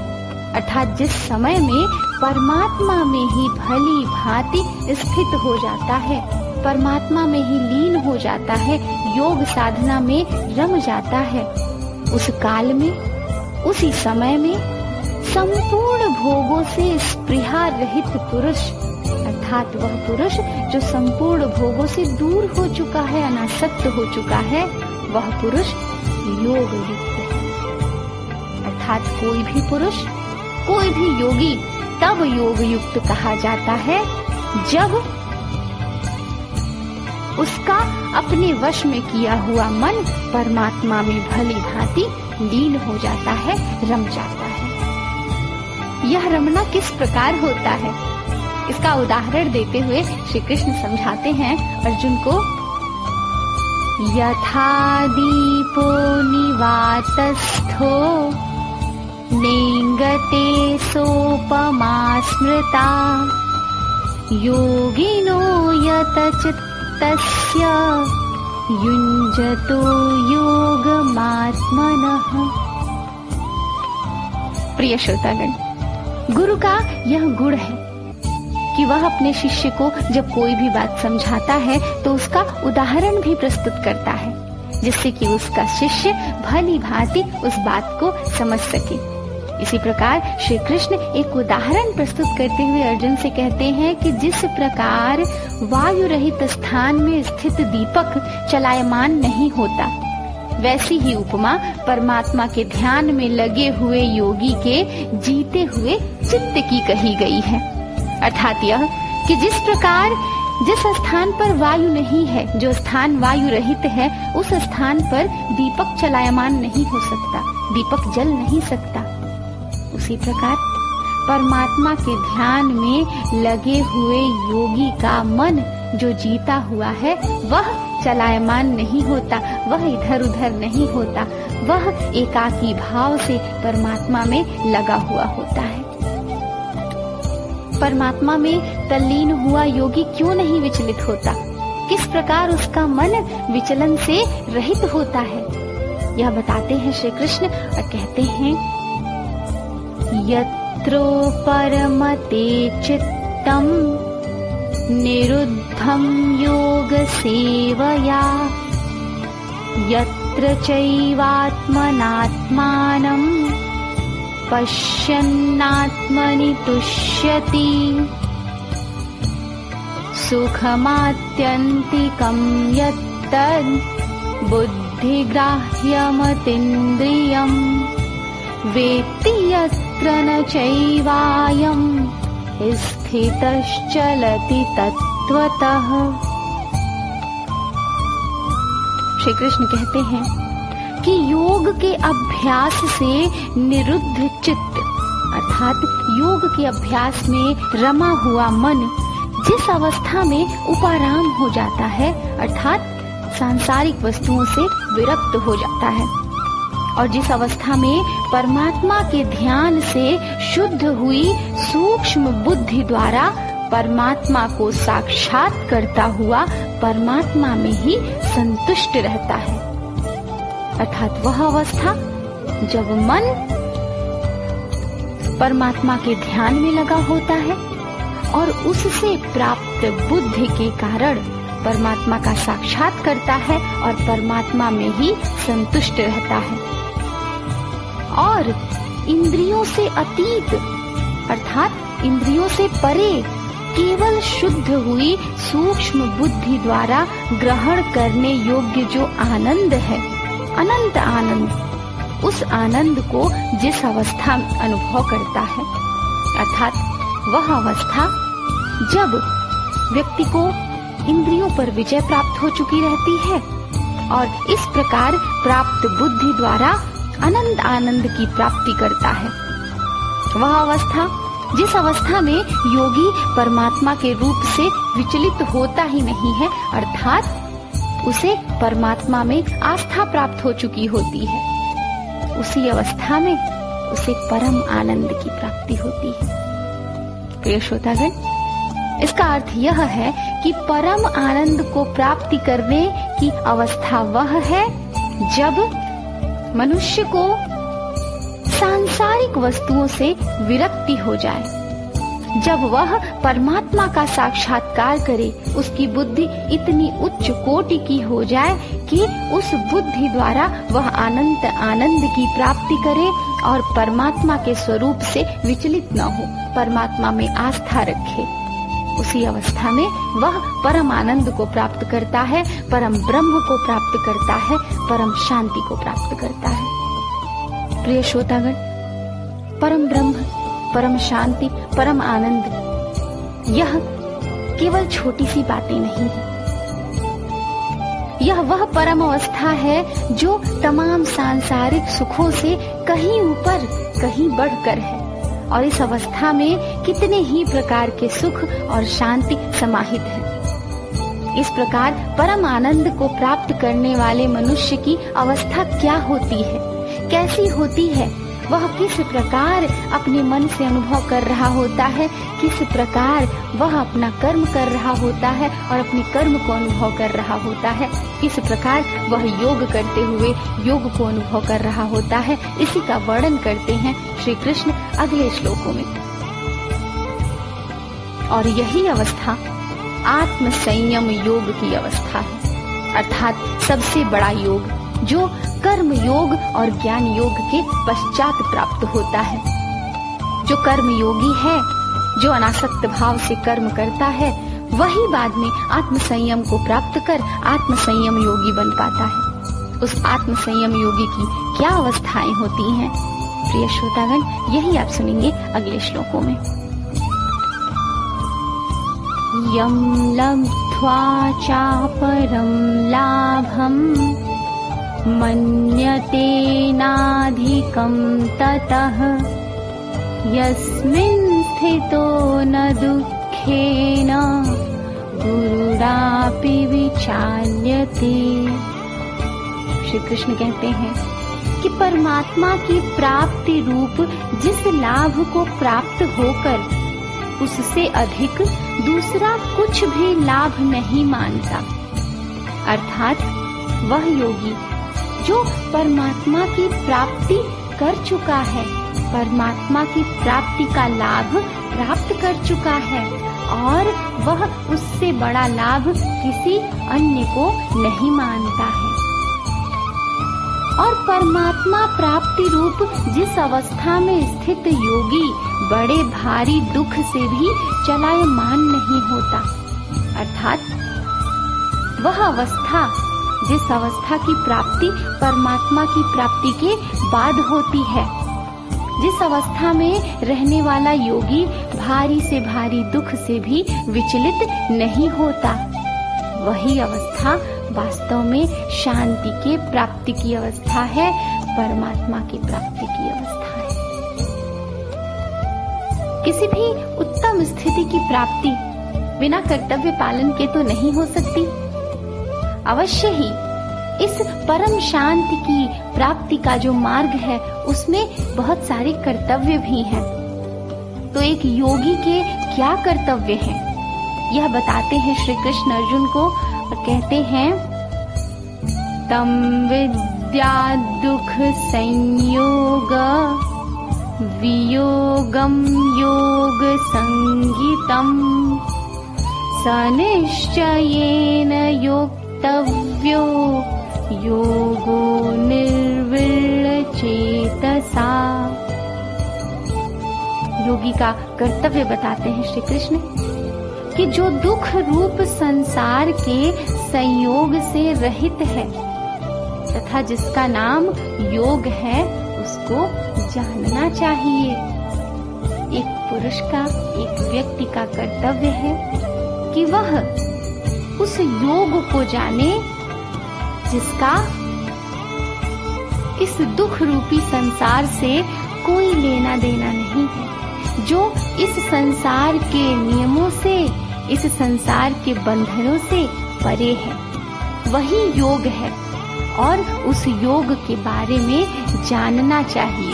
अर्थात जिस समय में परमात्मा में ही भली भांति स्थित हो जाता है, परमात्मा में ही लीन हो जाता है, योग साधना में रम जाता है, उस काल में, उसी समय में संपूर्ण भोगों से स्पृहा रहित पुरुष, अर्थात वह पुरुष जो संपूर्ण भोगों से दूर हो चुका है, अनासक्त हो चुका है, वह पुरुष योग युक्त है। अर्थात कोई भी पुरुष, कोई भी योगी तब योग युक्त कहा जाता है जब उसका अपने वश में किया हुआ मन परमात्मा में भली भांति लीन हो जाता है, रम जाता है। यह रमना किस प्रकार होता है, इसका उदाहरण देते हुए श्री कृष्ण समझाते हैं अर्जुन को। यथा दीपो निवातस्थो नेंगते सोपमा स्मृता योगिनो यतचित्तस्य युञ्जतो योगमात्मनः। प्रिय श्रोतागण, गुरु का यह गुण है कि वह अपने शिष्य को जब कोई भी बात समझाता है तो उसका उदाहरण भी प्रस्तुत करता है, जिससे कि उसका शिष्य भली भांति उस बात को समझ सके। इसी प्रकार श्री कृष्ण एक उदाहरण प्रस्तुत करते हुए अर्जुन से कहते हैं कि जिस प्रकार वायु रहित स्थान में स्थित दीपक चलायमान नहीं होता, वैसी ही उपमा परमात्मा के ध्यान में लगे हुए योगी के जीते हुए चित्त की कही गई है। अर्थात यह कि जिस प्रकार जिस स्थान पर वायु नहीं है, जो स्थान वायु रहित है, उस स्थान पर दीपक चलायमान नहीं हो सकता, दीपक जल नहीं सकता, उसी प्रकार परमात्मा के ध्यान में लगे हुए योगी का मन जो जीता हुआ है वह चलायमान नहीं होता, वह इधर उधर नहीं होता, वह एकाकी भाव से परमात्मा में लगा हुआ होता है। परमात्मा में तल्लीन हुआ योगी क्यों नहीं विचलित होता, किस प्रकार उसका मन विचलन से रहित होता है, यह बताते हैं श्री कृष्ण और कहते हैं यत्रो परमते चित्तम निरुद्धं योग सेवया यत्र चैवात्मनात्मानं पश्यन्नात्मनि तुष्यति सुखमात्यन्तिकं यत्तद् बुद्धिग्राह्यमतीन्द्रियम् वेत्ति यत्र न चैवायं स्थितश्चलति तत्त्वतः। श्री कृष्ण कहते हैं कि योग के अभ्यास से निरुद्ध चित्त अर्थात योग के अभ्यास में रमा हुआ मन जिस अवस्था में उपाराम हो जाता है अर्थात सांसारिक वस्तुओं से विरक्त हो जाता है और जिस अवस्था में परमात्मा के ध्यान से शुद्ध हुई सूक्ष्म बुद्धि द्वारा परमात्मा को साक्षात करता हुआ परमात्मा में ही संतुष्ट रहता है अर्थात वह अवस्था जब मन परमात्मा के ध्यान में लगा होता है और उससे प्राप्त बुद्धि के कारण परमात्मा का साक्षात करता है और परमात्मा में ही संतुष्ट रहता है और इंद्रियों से अतीत अर्थात इंद्रियों से परे केवल शुद्ध हुई सूक्ष्म बुद्धि द्वारा ग्रहण करने योग्य जो आनंद है अनंत आनंद उस आनंद को जिस अवस्था में अनुभव करता है, अर्थात वह अवस्था जब व्यक्ति को इंद्रियों पर विजय प्राप्त हो चुकी रहती है और इस प्रकार प्राप्त बुद्धि द्वारा अनंत आनंद की प्राप्ति करता है। वह अवस्था जिस अवस्था में योगी परमात्मा के रूप से विचलित होता ही नहीं है, अर्थात उसे परमात्मा में आस्था प्राप्त हो चुकी होती है, उसी अवस्था में उसे परम आनंद की प्राप्ति होती है। प्रिय श्रोतागण, इसका अर्थ यह है कि परम आनंद को प्राप्ति करने की अवस्था वह है जब मनुष्य को सांसारिक वस्तुओं से विरक्ति हो जाए, जब वह परमात्मा का साक्षात्कार करे, उसकी बुद्धि इतनी उच्च कोटि की हो जाए कि उस बुद्धि द्वारा वह अनंत आनंद की प्राप्ति करे और परमात्मा के स्वरूप से विचलित न हो, परमात्मा में आस्था रखे। उसी अवस्था में वह परम आनंद को प्राप्त करता है, परम ब्रह्म को प्राप्त करता है, परम शांति को प्राप्त करता है। प्रिय श्रोतागण, परम ब्रह्म, परम शांति, परम आनंद, यह केवल छोटी सी बातें नहीं है। यह वह परम अवस्था है जो तमाम सांसारिक सुखों से कहीं ऊपर, कहीं बढ़कर है और इस अवस्था में कितने ही प्रकार के सुख और शांति समाहित है। इस प्रकार परम आनंद को प्राप्त करने वाले मनुष्य की अवस्था क्या होती है, कैसी होती है, वह किस प्रकार अपने मन से अनुभव कर रहा होता है, किस प्रकार वह अपना कर्म कर रहा होता है और अपने कर्म को अनुभव कर रहा होता है, किस प्रकार वह योग करते हुए योग को अनुभव कर रहा होता है, इसी का वर्णन करते हैं श्री कृष्ण अगले श्लोकों में। और यही अवस्था आत्म संयम योग की अवस्था है, अर्थात सबसे बड़ा योग जो कर्म योग और ज्ञान योग के पश्चात प्राप्त होता है। जो कर्म योगी है, जो अनासक्त भाव से कर्म करता है, वही बाद में आत्म संयम को प्राप्त कर आत्म संयम योगी बन पाता है। उस आत्म संयम योगी की क्या अवस्थाएं होती हैं, प्रिय श्रोतागण, यही आप सुनेंगे अगले श्लोकों में। यम लब्ध्वा चापरम लाभम मन्यते नाधिकं ततः यस्मिन् स्थितो न दुःखेन गुरुरापि विचाल्यते। श्री कृष्ण कहते हैं कि परमात्मा की प्राप्ति रूप जिस लाभ को प्राप्त होकर उससे अधिक दूसरा कुछ भी लाभ नहीं मानता, अर्थात वह योगी जो परमात्मा की प्राप्ति कर चुका है, परमात्मा की प्राप्ति का लाभ प्राप्त कर चुका है और वह उससे बड़ा लाभ किसी अन्य को नहीं मानता है। और परमात्मा प्राप्ति रूप जिस अवस्था में स्थित योगी बड़े भारी दुख से भी चलायमान नहीं होता, अर्थात वह अवस्था जिस अवस्था की प्राप्ति परमात्मा की प्राप्ति के बाद होती है, जिस अवस्था में रहने वाला योगी भारी से भारी दुख से भी विचलित नहीं होता, वही अवस्था वास्तव में शांति के प्राप्ति की अवस्था है, परमात्मा की प्राप्ति की अवस्था है। किसी भी उत्तम स्थिति की प्राप्ति बिना कर्तव्य पालन के तो नहीं हो सकती। अवश्य ही इस परम शांति की प्राप्ति का जो मार्ग है उसमें बहुत सारे कर्तव्य भी हैं। तो एक योगी के क्या कर्तव्य हैं, यह बताते हैं श्री कृष्ण अर्जुन को और कहते हैं, तम विद्या दुख संयोग वियोगम योग संगीतम सनिश्चयेन योक्तव्यो योगो निर्विण्ण चेतसा। योगी का कर्तव्य बताते हैं श्री कृष्ण कि जो दुख रूप संसार के संयोग से रहित है, तथा जिसका नाम योग है उसको जानना चाहिए। एक पुरुष का, एक व्यक्ति का कर्तव्य है कि वह उस योग को जाने जिसका इस दुख रूपी संसार से कोई लेना देना नहीं है, जो इस संसार के नियमों से, इस संसार के बंधनों से परे है, वही योग है और उस योग के बारे में जानना चाहिए।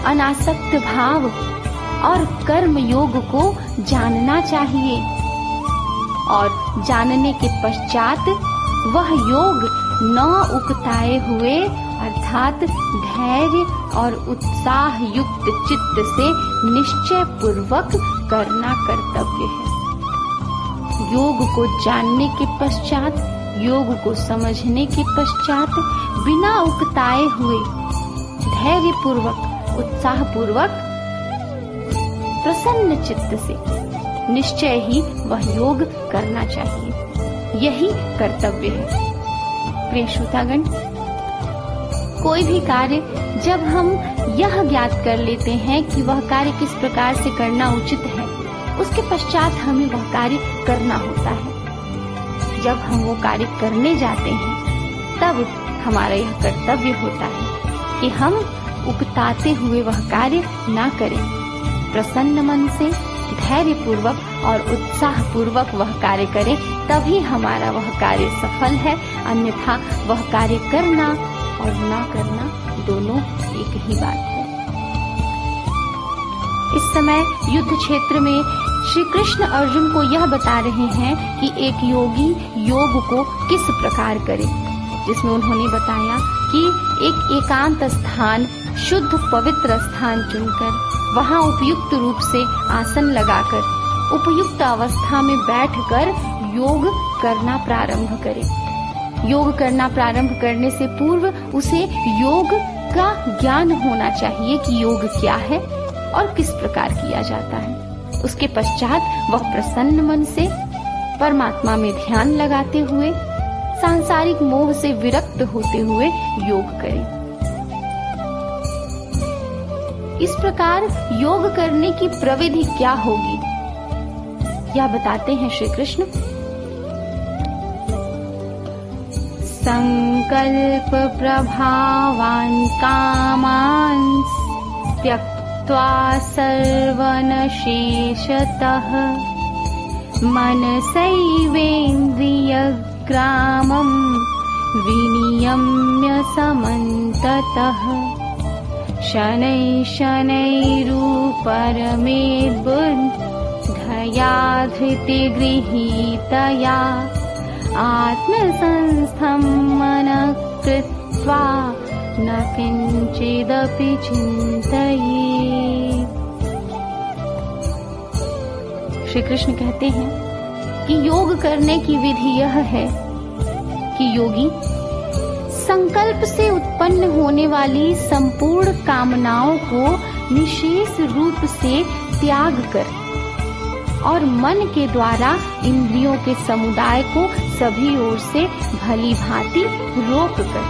अनासक्त भाव और कर्म योग को जानना चाहिए और जानने के पश्चात वह योग न उकताए हुए अर्थात धैर्य और उत्साह युक्त चित्त से निश्चय पूर्वक करना कर्तव्य है। योग को जानने के पश्चात, योग को समझने के पश्चात बिना उकताए हुए धैर्य पूर्वक, उत्साह पूर्वक, प्रसन्न चित्त से निश्चय ही वह योग करना चाहिए। यही कर्तव्य है। प्रिय श्रोतागण, कोई भी कार्य जब हम यह ज्ञात कर लेते हैं कि वह कार्य किस प्रकार से करना उचित है, उसके पश्चात हमें वह कार्य करना होता है। जब हम वो कार्य करने जाते हैं तब हमारा यह कर्तव्य होता है कि हम उकताते हुए वह कार्य ना करें। प्रसन्न मन से धैर्य पूर्वक और उत्साह पूर्वक वह कार्य करें, तभी हमारा वह कार्य सफल है। अन्यथा वह कार्य करना और ना करना दोनों एक ही बात है। इस समय युद्ध क्षेत्र में श्री कृष्ण अर्जुन को यह बता रहे हैं कि एक योगी योग को किस प्रकार करे, जिसमें उन्होंने बताया कि एक एकांत स्थान, शुद्ध पवित्र स्थान चुनकर वहां उपयुक्त रूप से आसन लगाकर उपयुक्त अवस्था में बैठकर योग करना प्रारंभ करे। योग करना प्रारंभ करने से पूर्व उसे योग का ज्ञान होना चाहिए कि योग क्या है और किस प्रकार किया जाता है। उसके पश्चात वह प्रसन्न मन से परमात्मा में ध्यान लगाते हुए, सांसारिक मोह से विरक्त होते हुए योग करे। इस प्रकार योग करने की प्रविधि क्या होगी, यह बताते हैं श्री कृष्ण। संकल्प प्रभावान् कामान् त्यक्त्वा सर्वन शेषतः मनसैवेन्द्रियग्रामं विनियम्य समन्ततः शनैः शनैरुपरमेद्बुद्धया धृतिगृहीतया आत्मसंस्थं मनः कृत्वा न किंचिदपि चिंतयेत्। श्री कृष्ण कहते हैं कि योग करने की विधि यह है कि योगी संकल्प से उत्पन्न होने वाली संपूर्ण कामनाओं को निशेष रूप से त्याग कर और मन के द्वारा इंद्रियों के समुदाय को सभी ओर से भली भांति रोक कर,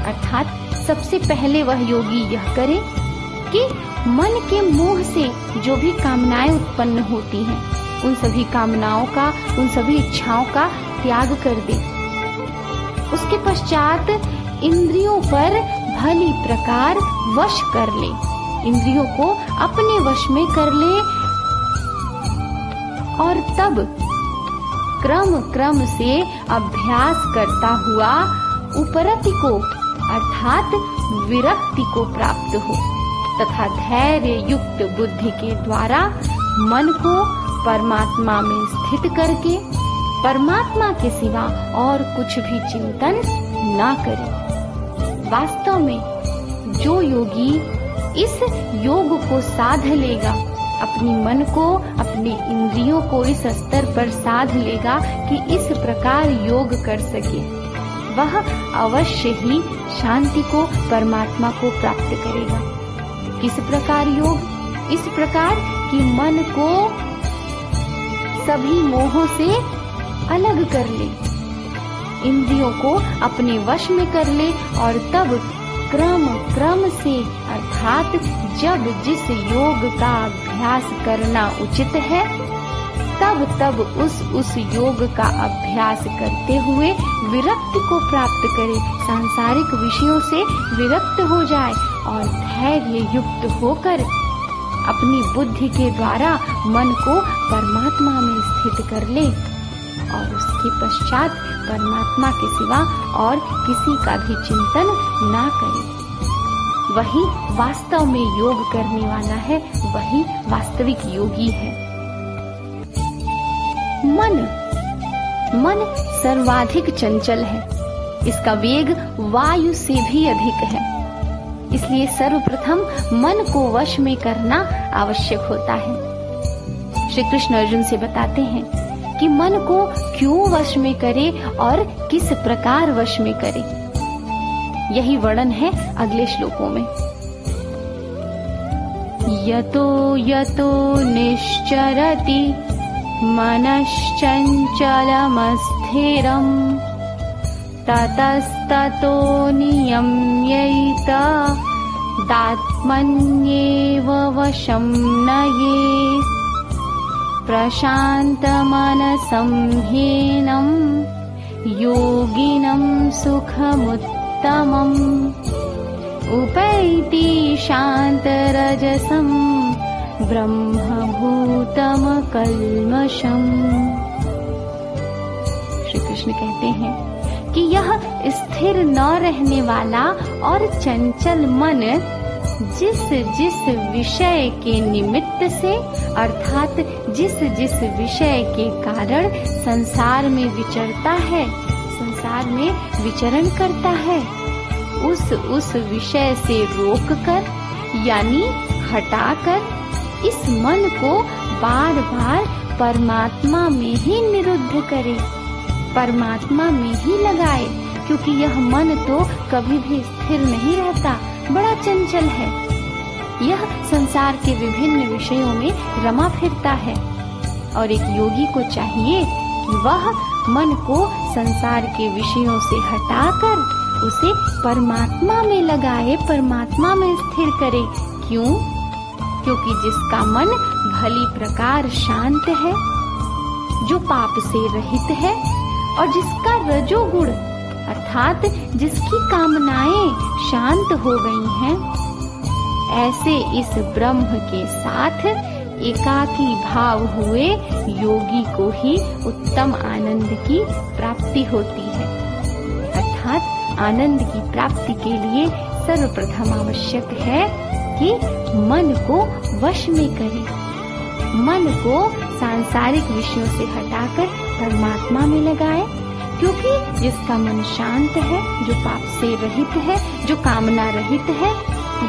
अर्थात सबसे पहले वह योगी यह करे कि मन के मोह से जो भी कामनाएं उत्पन्न होती हैं, उन सभी कामनाओं का, उन सभी इच्छाओं का त्याग कर दे। उसके पश्चात इंद्रियों पर भली प्रकार वश कर ले, इंद्रियों को अपने वश में कर ले और तब क्रम क्रम से अभ्यास करता हुआ उपरति को अर्थात विरक्ति को प्राप्त हो तथा धैर्य युक्त बुद्धि के द्वारा मन को परमात्मा में स्थित करके परमात्मा के सिवा और कुछ भी चिंतन ना करे। वास्तव में जो योगी इस योग को साध लेगा, अपनी मन को, अपने इंद्रियों को इस स्तर पर साध लेगा कि इस प्रकार योग कर सके, वह अवश्य ही शांति को, परमात्मा को प्राप्त करेगा। किस प्रकार योग? इस प्रकार कि मन को सभी मोहों से अलग कर ले, इंद्रियों को अपने वश में कर ले और तब क्रम से अर्थात जब जिस योग का अभ्यास करना उचित है तब उस योग का अभ्यास करते हुए विरक्ति को प्राप्त करे, सांसारिक विषयों से विरक्त हो जाए और धैर्य युक्त होकर अपनी बुद्धि के द्वारा मन को परमात्मा में स्थित कर ले और उसके पश्चात परमात्मा के सिवा और किसी का भी चिंतन ना करे। वही वास्तव में योग करने वाला है, वही वास्तविक योगी है। मन सर्वाधिक चंचल है, इसका वेग वायु से भी अधिक है, इसलिए सर्वप्रथम मन को वश में करना आवश्यक होता है। श्री कृष्ण अर्जुन से बताते हैं कि मन को क्यों वश में करे और किस प्रकार वश में करे। यही वर्णन है अगले श्लोकों में। यतो यतो निश्चरति मनश्चंचलमस्थिरम् ततस्ततो नियम्यैत दात्मन्येव वशं नयेत् प्रशान्तमनसं ह्येनं योगिनं सुखमुत्तमम् उपैति शान्तरजसं ब्रह्मभूतम कल्मषम्। श्री कृष्ण कहते हैं कि यह स्थिर न रहने वाला और चंचल मन जिस जिस विषय के निमित्त से अर्थात जिस जिस विषय के कारण संसार में विचरता है, संसार में विचरण करता है, उस विषय से रोककर यानी हटाकर इस मन को बार बार परमात्मा में ही निरुद्ध करे, परमात्मा में ही लगाए, क्योंकि यह मन तो कभी भी स्थिर नहीं रहता, बड़ा चंचल है। यह संसार के विभिन्न विषयों में रमा फिरता है और एक योगी को चाहिए कि वह मन को संसार के विषयों से हटाकर उसे परमात्मा में लगाए, परमात्मा में स्थिर करे। क्यों? क्योंकि जिसका मन भली प्रकार शांत है, जो पाप से रहित है और जिसका रजोगुण अर्थात जिसकी कामनाएं शांत हो गई हैं, ऐसे इस ब्रह्म के साथ एकाकी भाव हुए योगी को ही उत्तम आनंद की प्राप्ति होती है। अर्थात आनंद की प्राप्ति के लिए सर्वप्रथम आवश्यक है कि मन को वश में करे, मन को सांसारिक विषयों से हटाकर परमात्मा में लगाए, क्योंकि जिसका मन शांत है, जो पाप से रहित है, जो कामना रहित है,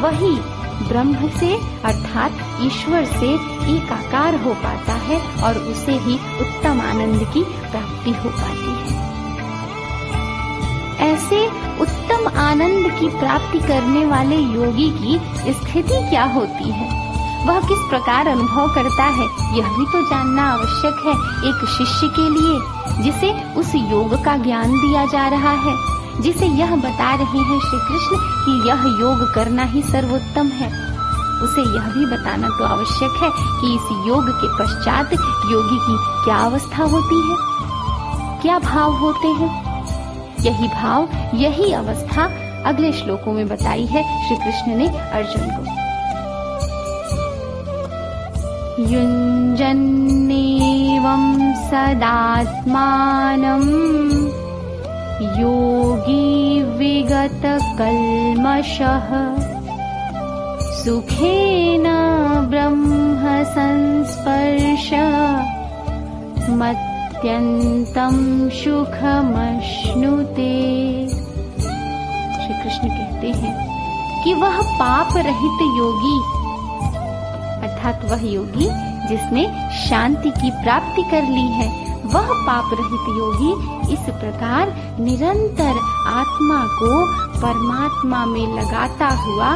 वही ब्रह्म से अर्थात ईश्वर से एकाकार हो पाता है और उसे ही उत्तम आनंद की प्राप्ति हो पाती है। ऐसे उत्तम आनंद की प्राप्ति करने वाले योगी की स्थिति क्या होती है, वह किस प्रकार अनुभव करता है, यह भी तो जानना आवश्यक है एक शिष्य के लिए, जिसे उस योग का ज्ञान दिया जा रहा है, जिसे यह बता रहे हैं श्री कृष्ण कि यह योग करना ही सर्वोत्तम है। उसे यह भी बताना तो आवश्यक है कि इस योग के पश्चात योगी की क्या अवस्था होती है, क्या भाव होते हैं। यही भाव, यही अवस्था अगले श्लोकों में बताई है श्री कृष्ण ने अर्जुन को। युञ्जन्नेवं सदात्मानं योगी विगत कल्मषः सुखेन ब्रह्म संस्पर्श मत्यन्तं सुखमश्नुते। श्री कृष्ण कहते हैं कि वह पाप रहित योगी अर्थात वह योगी जिसने शांति की प्राप्ति कर ली है, वह पाप रहित योगी इस प्रकार निरंतर आत्मा को परमात्मा में लगाता हुआ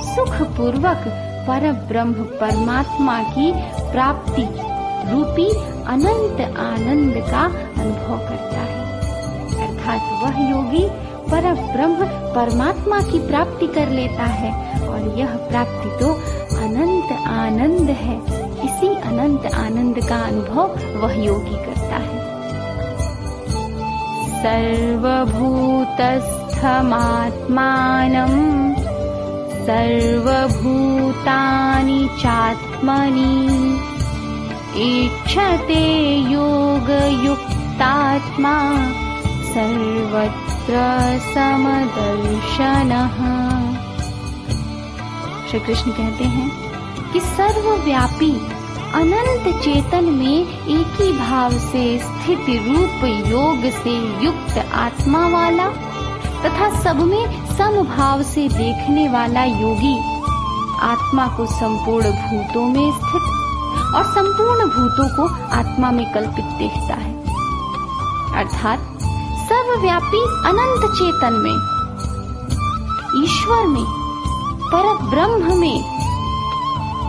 सुख पूर्वक पर ब्रह्म परमात्मा की प्राप्ति रूपी अनंत आनंद का अनुभव करता है। अर्थात योगी पर ब्रह्म परमात्मा की प्राप्ति कर लेता है, और यह प्राप्ति तो अनंत आनंद है। इसी अनंत आनंद का अनुभव वह योगी करता है। सर्वभूतस्थमात्मानं सर्वभूतानि चात्मनि इच्छते योगयुक्तात्मा सर्वत्र समदर्शनः। श्री कृष्ण कहते हैं कि सर्वव्यापी अनंत चेतन में एक ही भाव से स्थित रूप योग से युक्त आत्मा वाला तथा सब में समभाव से देखने वाला योगी आत्मा को संपूर्ण भूतों में स्थित और संपूर्ण भूतों को आत्मा में कल्पित देखता है। अर्थात सर्वव्यापी अनंत चेतन में, ईश्वर में, परब्रह्म में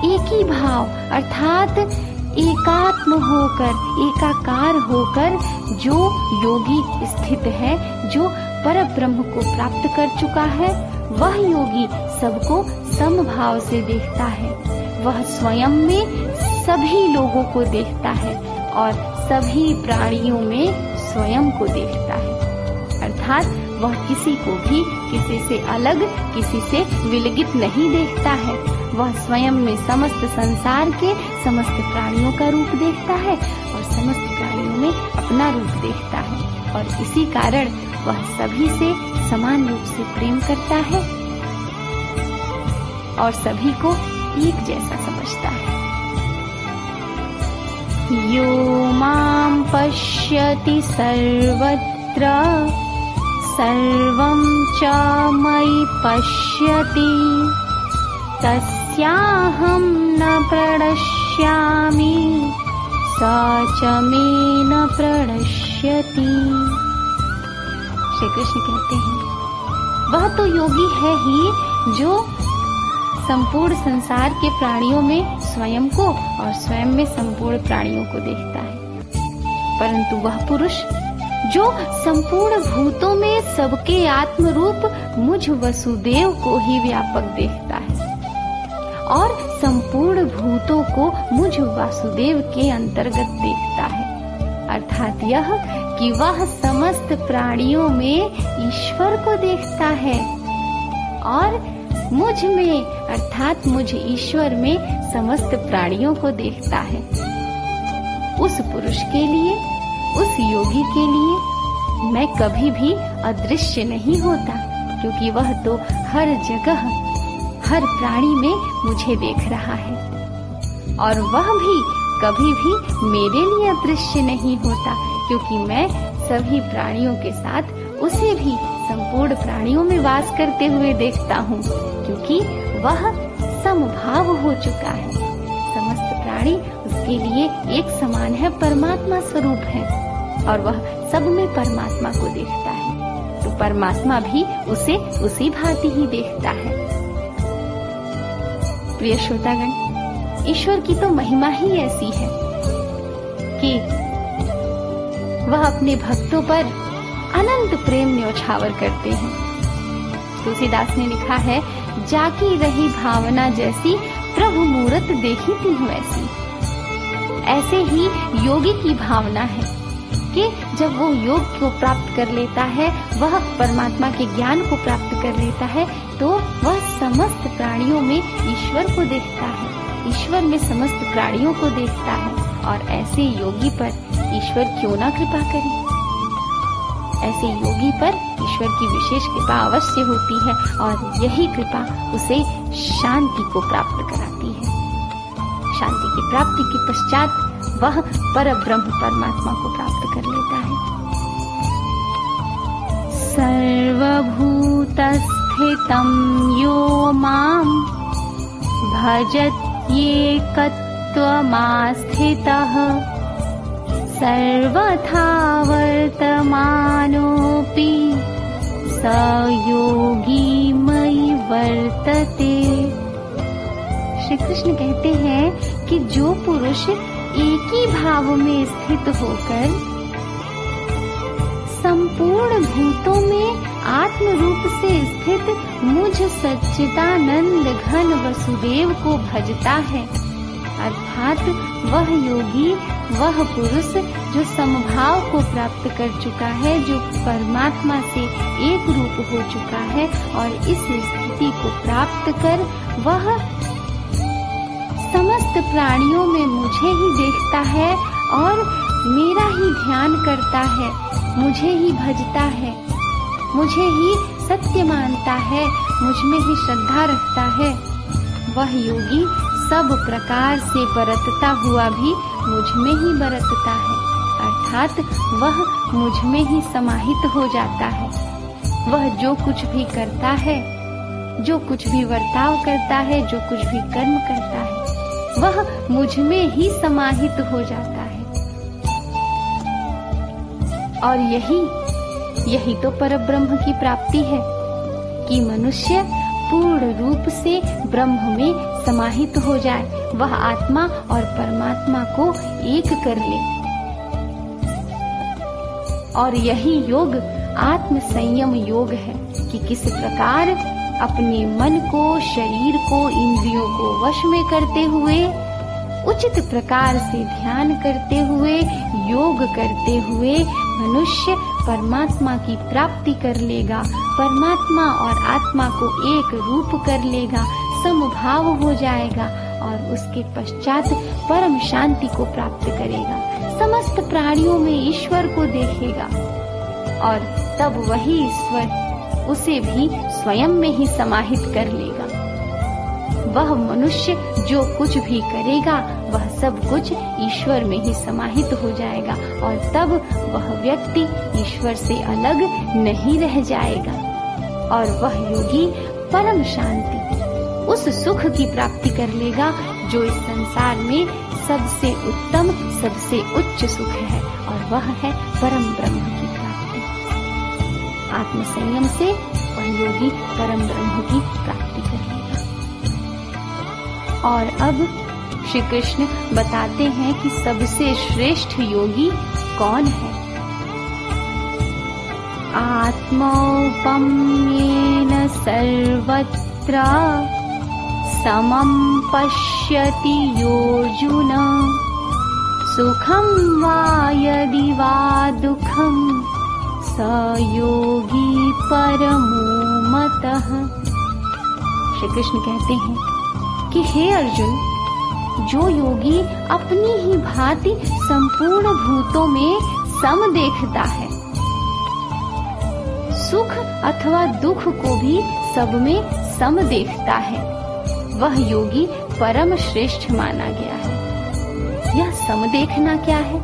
एक ही भाव अर्थात एकात्म होकर, एकाकार होकर जो योगी स्थित है, जो परब्रह्म को प्राप्त कर चुका है, वह योगी सबको समभाव से देखता है। वह स्वयं में सभी लोगों को देखता है और सभी प्राणियों में स्वयं को देखता है। अर्थात वह किसी को भी किसी से अलग, किसी से विलगित नहीं देखता है। वह स्वयं में समस्त संसार के समस्त प्राणियों का रूप देखता है और समस्त प्राणियों में अपना रूप देखता है, और इसी कारण वह सभी से समान रूप से प्रेम करता है और सभी को एक जैसा समझता है। यो मां पश्यति सर्वत्र सर्वं च मयि पश्यति तस्याहं न प्रणश्यामि स च मे न प्रणश्यति। श्री कृष्ण कहते हैं वह तो योगी है ही जो संपूर्ण संसार के प्राणियों में स्वयं को और स्वयं में संपूर्ण प्राणियों को देखता है, परंतु वह पुरुष जो संपूर्ण भूतों में सबके आत्म रूप मुझ वसुदेव को ही व्यापक देखता है और संपूर्ण भूतों को मुझ वासुदेव के अंतर्गत देखता है। अर्थात यह कि वह समस्त प्राणियों में ईश्वर को देखता है और मुझ में अर्थात मुझ ईश्वर में समस्त प्राणियों को देखता है। उस पुरुष के लिए, उस योगी के लिए मैं कभी भी अदृश्य नहीं होता, क्योंकि वह तो हर जगह हर प्राणी में मुझे देख रहा है, और वह भी कभी भी मेरे लिए अदृश्य नहीं होता, क्योंकि मैं सभी प्राणियों के साथ उसे भी संपूर्ण प्राणियों में वास करते हुए देखता हूँ, क्योंकि वह समभाव हो चुका है। समस्त प्राणी उसके लिए एक समान है, परमात्मा स्वरूप है, और वह सब में परमात्मा को देखता है, तो परमात्मा भी उसे उसी भांति ही देखता है। प्रिय श्रोतागण, ईश्वर की तो महिमा ही ऐसी है कि वह अपने भक्तों पर अनंत प्रेम न्योछावर करते हैं। तुलसीदास ने लिखा है, जाकी रही भावना जैसी प्रभु मूरत देखी तिन्ह वैसी। ऐसे ही योगी की भावना है कि जब वो योग को प्राप्त कर लेता है, वह परमात्मा के ज्ञान को प्राप्त कर लेता है, तो वह समस्त प्राणियों में ईश्वर को देखता है, ईश्वर में समस्त प्राणियों को देखता है। और ऐसे योगी पर ईश्वर क्यों ना कृपा करे। ऐसे योगी पर ईश्वर की विशेष कृपा अवश्य होती है, और यही कृपा उसे शांति को प्राप्त कराती है। शांति की प्राप्ति के पश्चात वह परब्रह्म परमात्मा को प्राप्त कर लेता है। सर्वभूतस्थितं यो मां भजत्येकत्वमास्थितः सर्वथा वर्तमानोऽपि स योगी मयि वर्तते। श्री कृष्ण कहते हैं कि जो पुरुष एक ही भाव में स्थित होकर संपूर्ण भूतों में आत्म रूप से स्थित मुझ सच्चिदानंद घन वसुदेव को भजता है, अर्थात वह योगी, वह पुरुष जो समभाव को प्राप्त कर चुका है, जो परमात्मा से एक रूप हो चुका है और इस स्थिति को प्राप्त कर वह समस्त प्राणियों में मुझे ही देखता है और मेरा ही ध्यान करता है, मुझे ही भजता है, मुझे ही सत्य मानता है, मुझ में ही श्रद्धा रखता है। वह योगी सब प्रकार से बरतता हुआ भी मुझ में ही बरतता है, अर्थात वह मुझ में ही समाहित हो जाता है। वह जो कुछ भी करता है, जो कुछ भी वर्ताव करता है, जो कुछ भी कर्म करता है, वह मुझ में ही समाहित हो जाता है। और यही तो परब्रह्म की प्राप्ति है कि मनुष्य पूर्ण रूप से ब्रह्म में समाहित हो जाए, वह आत्मा और परमात्मा को एक कर ले। और यही योग आत्म संयम योग है कि किस प्रकार अपने मन को, शरीर को, इंद्रियों को वश में करते हुए, उचित प्रकार से ध्यान करते हुए, योग करते हुए मनुष्य परमात्मा की प्राप्ति कर लेगा, परमात्मा और आत्मा को एक रूप कर लेगा, समभाव हो जाएगा और उसके पश्चात परम शांति को प्राप्त करेगा, समस्त प्राणियों में ईश्वर को देखेगा और तब वही ईश्वर उसे भी स्वयं में ही समाहित कर लेगा। वह मनुष्य जो कुछ भी करेगा वह सब कुछ ईश्वर में ही समाहित हो जाएगा और तब वह व्यक्ति ईश्वर से अलग नहीं रह जाएगा और वह योगी परम शांति, उस सुख की प्राप्ति कर लेगा जो इस संसार में सबसे उत्तम, सबसे उच्च सुख है और वह है परम ब्रह्म की प्राप्ति। आत्म संयम से वह योगी परम ब्रह्म की प्राप्ति कर लेगा। और अब श्री कृष्ण बताते हैं कि सबसे श्रेष्ठ योगी कौन है। आत्मौपम्येन सर्वत्र समं पश्यति योऽर्जुन, सुखं वा यदि वा दुःखं स योगी परमो मतः। श्री कृष्ण कहते हैं कि हे अर्जुन, जो योगी अपनी ही भांति संपूर्ण भूतों में सम देखता है, सुख अथवा दुख को भी सब में सम देखता है, वह योगी परम श्रेष्ठ माना गया है। यह सम देखना क्या है?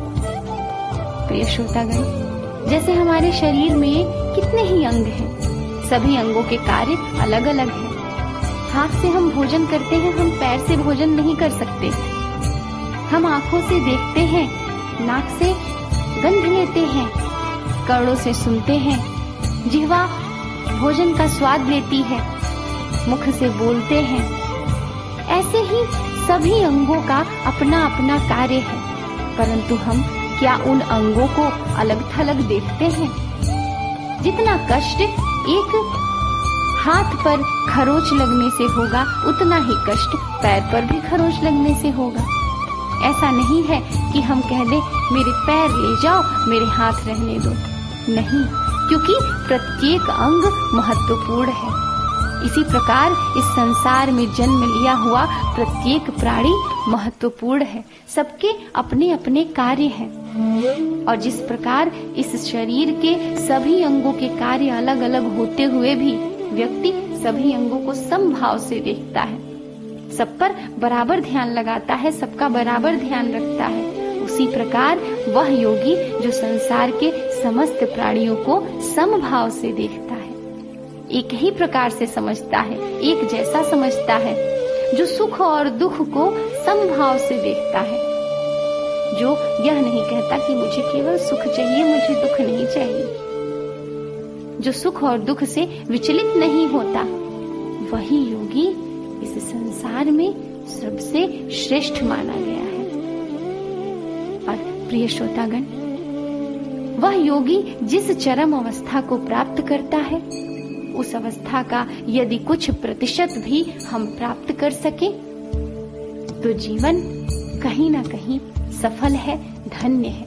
प्रिय श्रोतागण, जैसे हमारे शरीर में कितने ही अंग हैं, सभी अंगों के कार्य अलग अलग हैं। हाथ से हम भोजन करते हैं, हम पैर से भोजन नहीं कर सकते। हम आंखों से देखते हैं, नाक से गंध लेते हैं, कर्णों से सुनते हैं, जिह्वा भोजन का स्वाद लेती है, मुख से बोलते हैं। ऐसे ही सभी अंगों का अपना अपना कार्य है, परंतु हम क्या उन अंगों को अलग थलग देखते हैं? जितना कष्ट एक हाथ पर खरोच लगने से होगा, उतना ही कष्ट पैर पर भी खरोच लगने से होगा। ऐसा नहीं है कि हम कह दें मेरे पैर ले जाओ, मेरे हाथ रहने दो। नहीं, क्योंकि प्रत्येक अंग महत्वपूर्ण है। इसी प्रकार इस संसार में जन्म लिया हुआ प्रत्येक प्राणी महत्वपूर्ण है, सबके अपने अपने कार्य हैं। और जिस प्रकार इस शरीर के सभी अंगों के कार्य अलग अलग होते हुए भी व्यक्ति सभी अंगों को समभाव से देखता है, सब पर बराबर ध्यान लगाता है, सबका बराबर ध्यान रखता है, उसी प्रकार वह योगी जो संसार के समस्त प्राणियों को समभाव से देखता है, एक ही प्रकार से समझता है, एक जैसा समझता है, जो सुख और दुख को समभाव से देखता है, जो यह नहीं कहता कि मुझे केवल सुख चाहिए, मुझे दुख नहीं चाहिए, जो सुख और दुख से विचलित नहीं होता, वही योगी इस संसार में सबसे श्रेष्ठ माना गया है। और प्रिय श्रोतागण, वह योगी जिस चरम अवस्था को प्राप्त करता है, उस अवस्था का यदि कुछ प्रतिशत भी हम प्राप्त कर सके तो जीवन कहीं ना कहीं सफल है, धन्य है,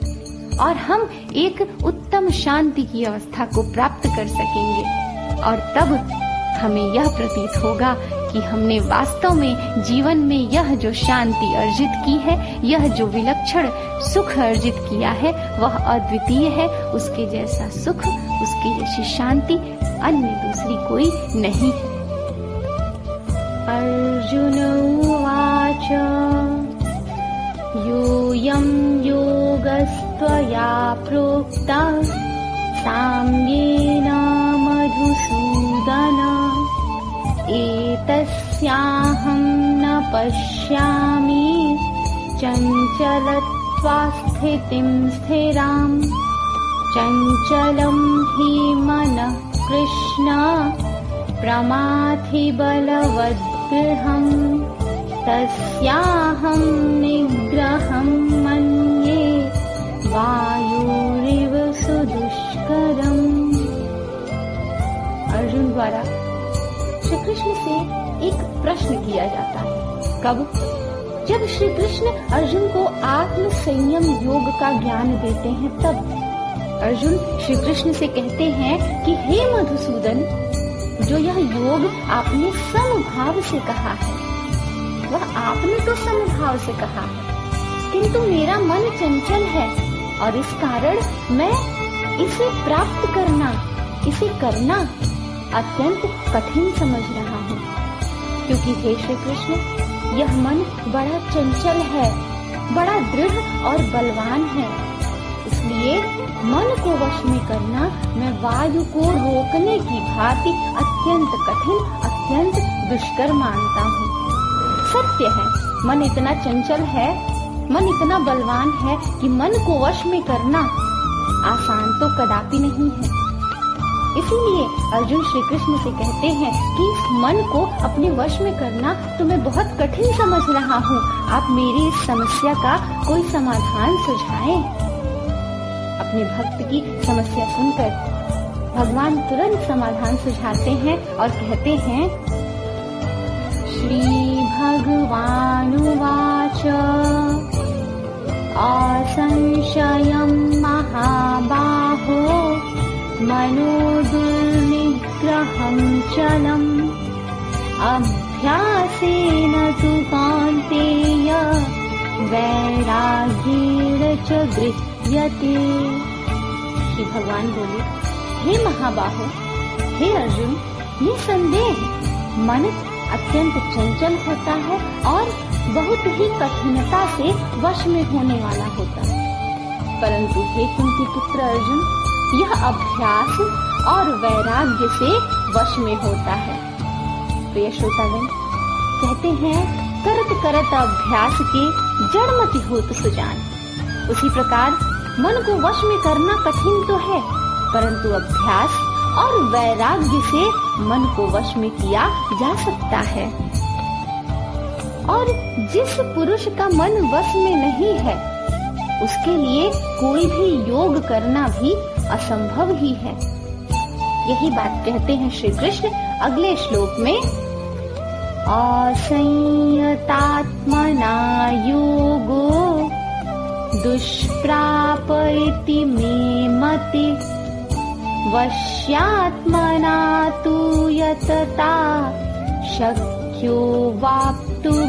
और हम एक उत्तम शांति की अवस्था को प्राप्त कर सकेंगे। और तब हमें यह प्रतीत होगा कि हमने वास्तव में जीवन में यह जो शांति अर्जित की है, यह जो विलक्षण सुख अर्जित किया है, वह अद्वितीय है। उसके जैसा सुख, उसकी जैसी शांति अन्य दूसरी कोई नहीं है। अर्जुन उवाच योऽयं योगस्त्वया प्रोक्तः साम्येन मधुसूदन एतस्याहं न पश्यामि चञ्चलत्वा स्थितिं स्थिराम् चञ्चलं हि मनः कृष्ण प्रमाथि बलवद्गृहम् तस्याहं निग्रहं मन्ये वायुरिव सुदुष्करम्। अर्जुन द्वारा श्री कृष्ण से एक प्रश्न किया जाता है। कब? जब श्री कृष्ण अर्जुन को आत्म संयम योग का ज्ञान देते हैं, तब अर्जुन श्री कृष्ण से कहते हैं कि हे मधुसूदन, जो यह योग आपने समभाव से कहा है, वह आपने तो समभाव से कहा है, किंतु मेरा मन चंचल है और इस कारण मैं इसे प्राप्त करना, इसे करना अत्यंत कठिन समझ रहा हूँ। क्योंकि हे श्री कृष्ण, यह मन बड़ा चंचल है, बड़ा दृढ़ और बलवान है, इसलिए मन को वश में करना मैं वायु को रोकने की भांति अत्यंत कठिन, अत्यंत दुष्कर मानता हूँ। सत्य है, मन इतना चंचल है, मन इतना बलवान है कि मन को वश में करना आसान तो कदापि नहीं है। इसीलिए अर्जुन श्री कृष्ण से कहते हैं कि इस मन को अपने वश में करना तो मैं बहुत कठिन समझ रहा हूँ। आप मेरी इस समस्या का कोई समाधान सुझाएं। अपने भक्त की समस्या सुनकर भगवान तुरंत समाधान सुझाते हैं और कहते हैं, श्री भगवानुवाच असंशयं महाबाहो मनो दुर्निग्रहं चलम् अभ्यासेन तु कौन्तेय वैराग्येण च गृह्यते। श्री भगवान बोले, हे महाबाहो, हे अर्जुन, निसंदेह मन अत्यंत चंचल होता है और बहुत ही कठिनता से वश में होने वाला होता है, परंतु हे कुंती पुत्र अर्जुन, यह अभ्यास और वैराग्य से वश में होता है। प्रिय श्रोतागण, कहते हैं करत करत अभ्यास के जड़मति होत सुजान। उसी प्रकार मन को वश में करना कठिन तो है, परंतु अभ्यास और वैराग्य से मन को वश में किया जा सकता है। और जिस पुरुष का मन वश में नहीं है, उसके लिए कोई भी योग करना भी असंभव ही है। यही बात कहते हैं श्री कृष्ण अगले श्लोक में, असंयतात्मना योगो दुष्प्राप इति मे मति वश्यात्मना तु यतता शक्यो वाप्तुमुपायतः।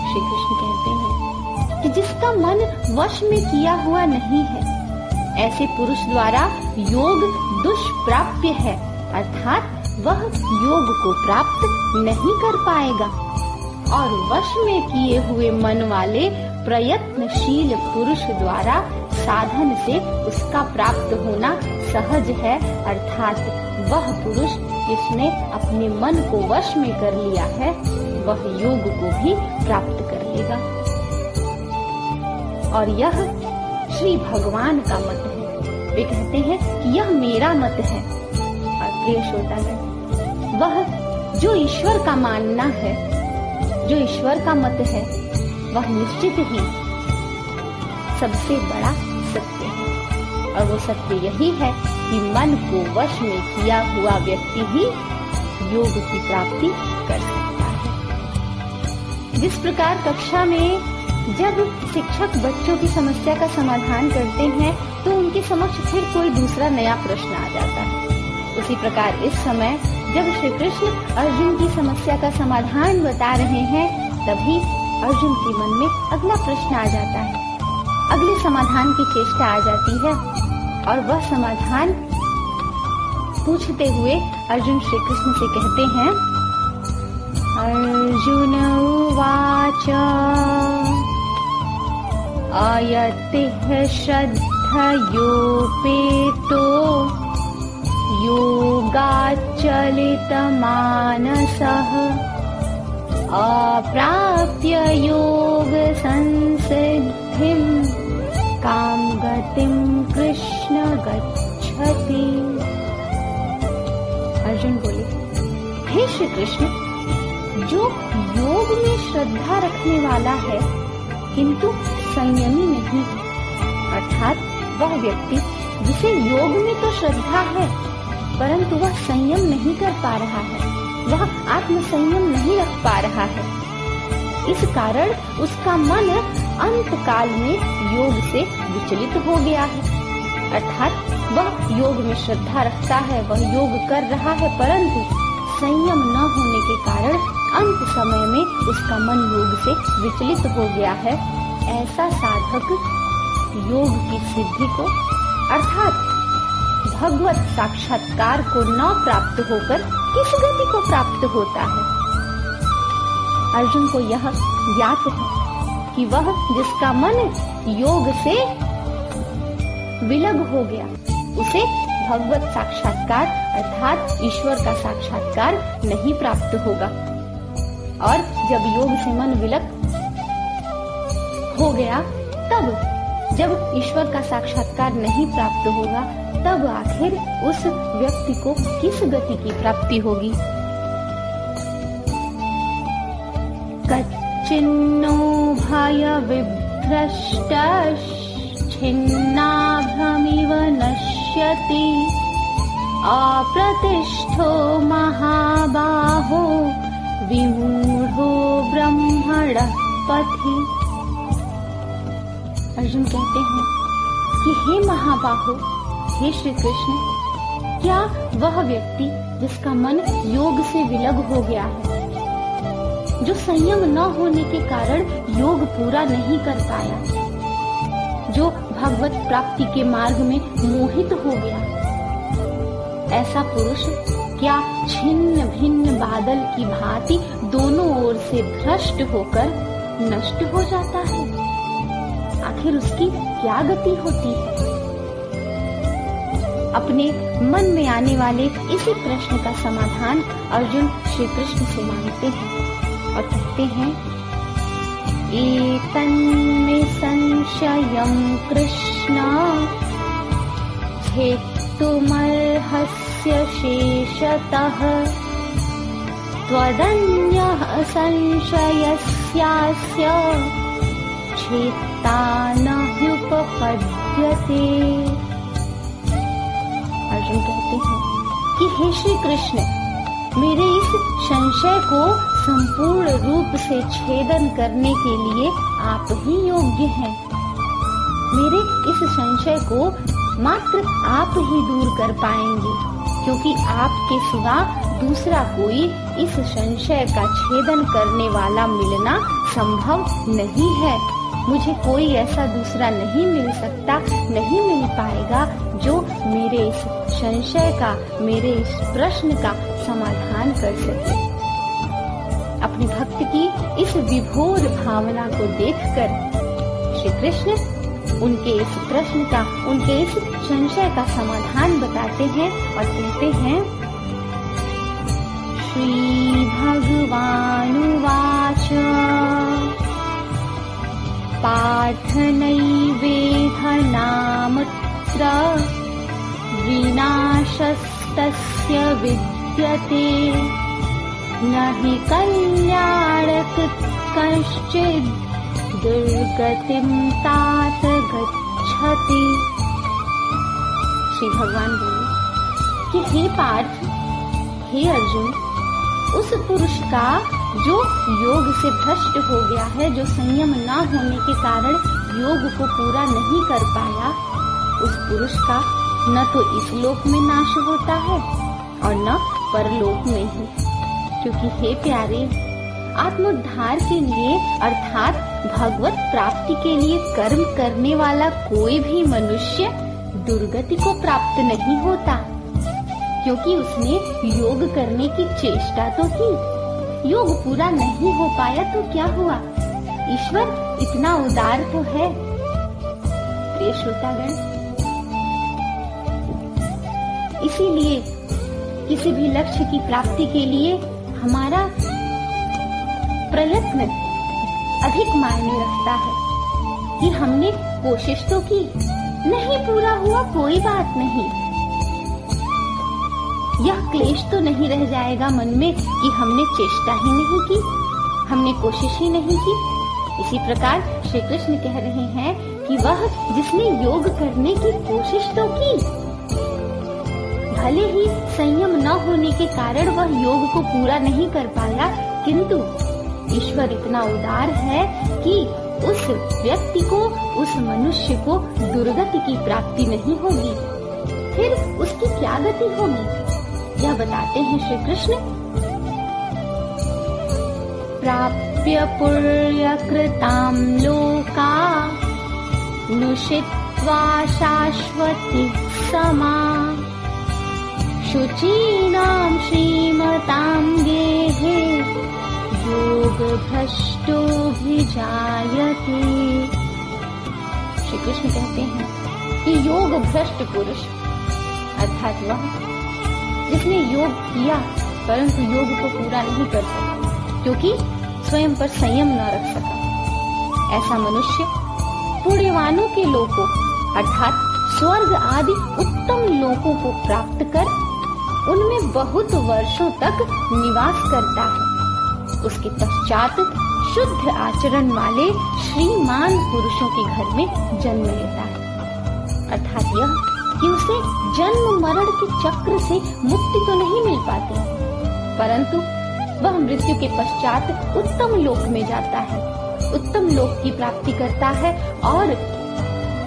श्री कृष्ण कहते हैं कि जिसका मन वश में किया हुआ नहीं है, ऐसे पुरुष द्वारा योग दुष्प्राप्य है, अर्थात वह योग को प्राप्त नहीं कर पाएगा। और वश में किए हुए मन वाले प्रयत्नशील पुरुष द्वारा साधन से उसका प्राप्त होना सहज है, अर्थात वह पुरुष जिसने अपने मन को वश में कर लिया है, वह योग को भी प्राप्त कर लेगा। और यह श्री भगवान का मत है। वे कहते हैं कि यह मेरा मत है। और प्रिय श्रोतागण, वह जो ईश्वर का मानना है, जो ईश्वर का मत है, वह निश्चित ही सबसे बड़ा सत्य है। और वो सत्य यही है कि मन को वश में किया हुआ व्यक्ति ही योग की प्राप्ति कर सकता है। जिस प्रकार कक्षा में जब शिक्षक बच्चों की समस्या का समाधान करते हैं तो उनके समक्ष फिर कोई दूसरा नया प्रश्न आ जाता है, उसी प्रकार इस समय जब श्री कृष्ण अर्जुन की समस्या का समाधान बता रहे हैं तभी अर्जुन के मन में अगला प्रश्न आ जाता है, अगले समाधान की चेष्टा आ जाती है। और वह समाधान पूछते हुए अर्जुन श्री कृष्ण से कहते हैं, अर्जुन उवाच आयतिः श्रद्धयोपेतो योगाच्चलितमानसः अप्राप्य योग संसिद्धिं कां गतिं कृष्ण गच्छति। अर्जुन बोले, हे श्री कृष्ण, जो योग में श्रद्धा रखने वाला है किंतु संयमी नहीं है, अर्थात वह व्यक्ति जिसे योग में तो श्रद्धा है परंतु वह संयम नहीं कर पा रहा है, वह आत्म संयम नहीं रख पा रहा है, इस कारण उसका मन अंत काल में योग से विचलित हो गया है। अर्थात वह योग में श्रद्धा रखता है, वह योग कर रहा है परंतु संयम न होने के कारण अंत समय में उसका मन योग से विचलित हो गया है। ऐसा साधक योग की सिद्धि को अर्थात भगवत साक्षात्कार को न प्राप्त होकर किस गति को प्राप्त होता है। अर्जुन को यह ज्ञात है कि वह जिसका मन योग से विलग हो गया उसे भगवत साक्षात्कार अर्थात ईश्वर का साक्षात्कार नहीं प्राप्त होगा। और जब योग से मन विलग हो गया तब जब ईश्वर का साक्षात्कार नहीं प्राप्त होगा तब आखिर उस व्यक्ति को किस गति की प्राप्ति होगी। कच्चिन्नो भय विभ्रष्टश्छिन्नाभ्रमिव नश्यति अप्रतिष्ठो महाबाहो विमूढ़ो ब्रह्मणः पथि। अर्जुन कहते हैं कि हे महाबाहो, हे श्री कृष्ण, क्या वह व्यक्ति जिसका मन योग से विलग हो गया है, जो संयम न होने के कारण योग पूरा नहीं कर पाया, जो भगवत प्राप्ति के मार्ग में मोहित हो गया, ऐसा पुरुष क्या छिन्न भिन्न बादल की भांति दोनों ओर से भ्रष्ट होकर नष्ट हो जाता है? आखिर उसकी क्या गति होती है? अपने मन में आने वाले इसी प्रश्न का समाधान अर्जुन श्री कृष्ण से मांगते हैं और कहते हैं, एतन्मे संशयं कृष्ण छेत्तुमर्हस्य शेषतः त्वदन्यः संशयस्यास्य छेत्ता न ह्युपपद्यते। अर्जुन कहते हैं कि हे श्री कृष्ण, मेरे इस संशय को संपूर्ण रूप से छेदन करने के लिए आप ही योग्य हैं। मेरे इस संशय को मात्र आप ही दूर कर पाएंगे, क्योंकि आपके सिवा दूसरा कोई इस संशय का छेदन करने वाला मिलना संभव नहीं है। मुझे कोई ऐसा दूसरा नहीं मिल सकता, नहीं मिल पाएगा जो मेरे इस संशय का, मेरे इस प्रश्न का समाधान कर सके। अपने भक्त की इस विभोर भावना को देखकर श्री कृष्ण उनके इस प्रश्न का, उनके इस संशय का समाधान बताते हैं और कहते हैं, श्री भगवानुवाच पार्थ नैवेधनामुत्र विनाशस्तस्य विद्यते न हि कल्याणकृत् कश्चिद् दुर्गतिम तात गच्छति। श्री भगवान बोले कि हे पार्थ, हे अर्जुन, उस पुरुष का जो योग से भ्रष्ट हो गया है, जो संयम न होने के कारण योग को पूरा नहीं कर पाया, उस पुरुष का न तो इस लोक में नाश होता है और न परलोक में ही। क्योंकि हे प्यारे, आत्मोद्धार के लिए अर्थात भगवत प्राप्ति के लिए कर्म करने वाला कोई भी मनुष्य दुर्गति को प्राप्त नहीं होता, क्योंकि उसने योग करने की चेष्टा तो की, योग पूरा नहीं हो पाया तो क्या हुआ? ईश्वर इतना उदार तो है। प्रिय श्रोतागण, इसीलिए किसी भी लक्ष्य की प्राप्ति के लिए हमारा प्रयत्न अधिक मायने रखता है कि हमने कोशिश तो की, नहीं पूरा हुआ कोई बात नहीं, यह क्लेश तो नहीं रह जाएगा मन में कि हमने चेष्टा ही नहीं की, हमने कोशिश ही नहीं की। इसी प्रकार श्री कृष्ण कह रहे हैं कि वह जिसने योग करने की कोशिश तो की, भले ही संयम न होने के कारण वह योग को पूरा नहीं कर पाया, किंतु ईश्वर इतना उदार है कि उस व्यक्ति को, उस मनुष्य को दुर्गति की प्राप्ति नहीं होगी। फिर उसकी क्या गति होगी, यह बताते हैं श्री कृष्ण। प्राप्य पुण्य कृतां लोका नुषित्वा शाश्वती समा शुचीनां श्रीमतां गेहे योग भ्रष्टोऽभिजायते। श्री कृष्ण कहते हैं कि योग भ्रष्ट पुरुष अर्थात वह जिसने योग किया परंतु योग को पूरा नहीं कर सका, क्योंकि स्वयं पर संयम न रख सका, ऐसा मनुष्य पुण्यवानों के लोकों अर्थात स्वर्ग आदि उत्तम लोकों को प्राप्त कर उनमें बहुत वर्षों तक निवास करता है। उसके पश्चात शुद्ध आचरण वाले श्रीमान पुरुषों के घर में जन्म लेता है। अर्थात यह कि उसे जन्म मरण के चक्र से मुक्ति तो नहीं मिल पाती, परंतु वह मृत्यु के पश्चात उत्तम लोक में जाता है, उत्तम लोक की प्राप्ति करता है और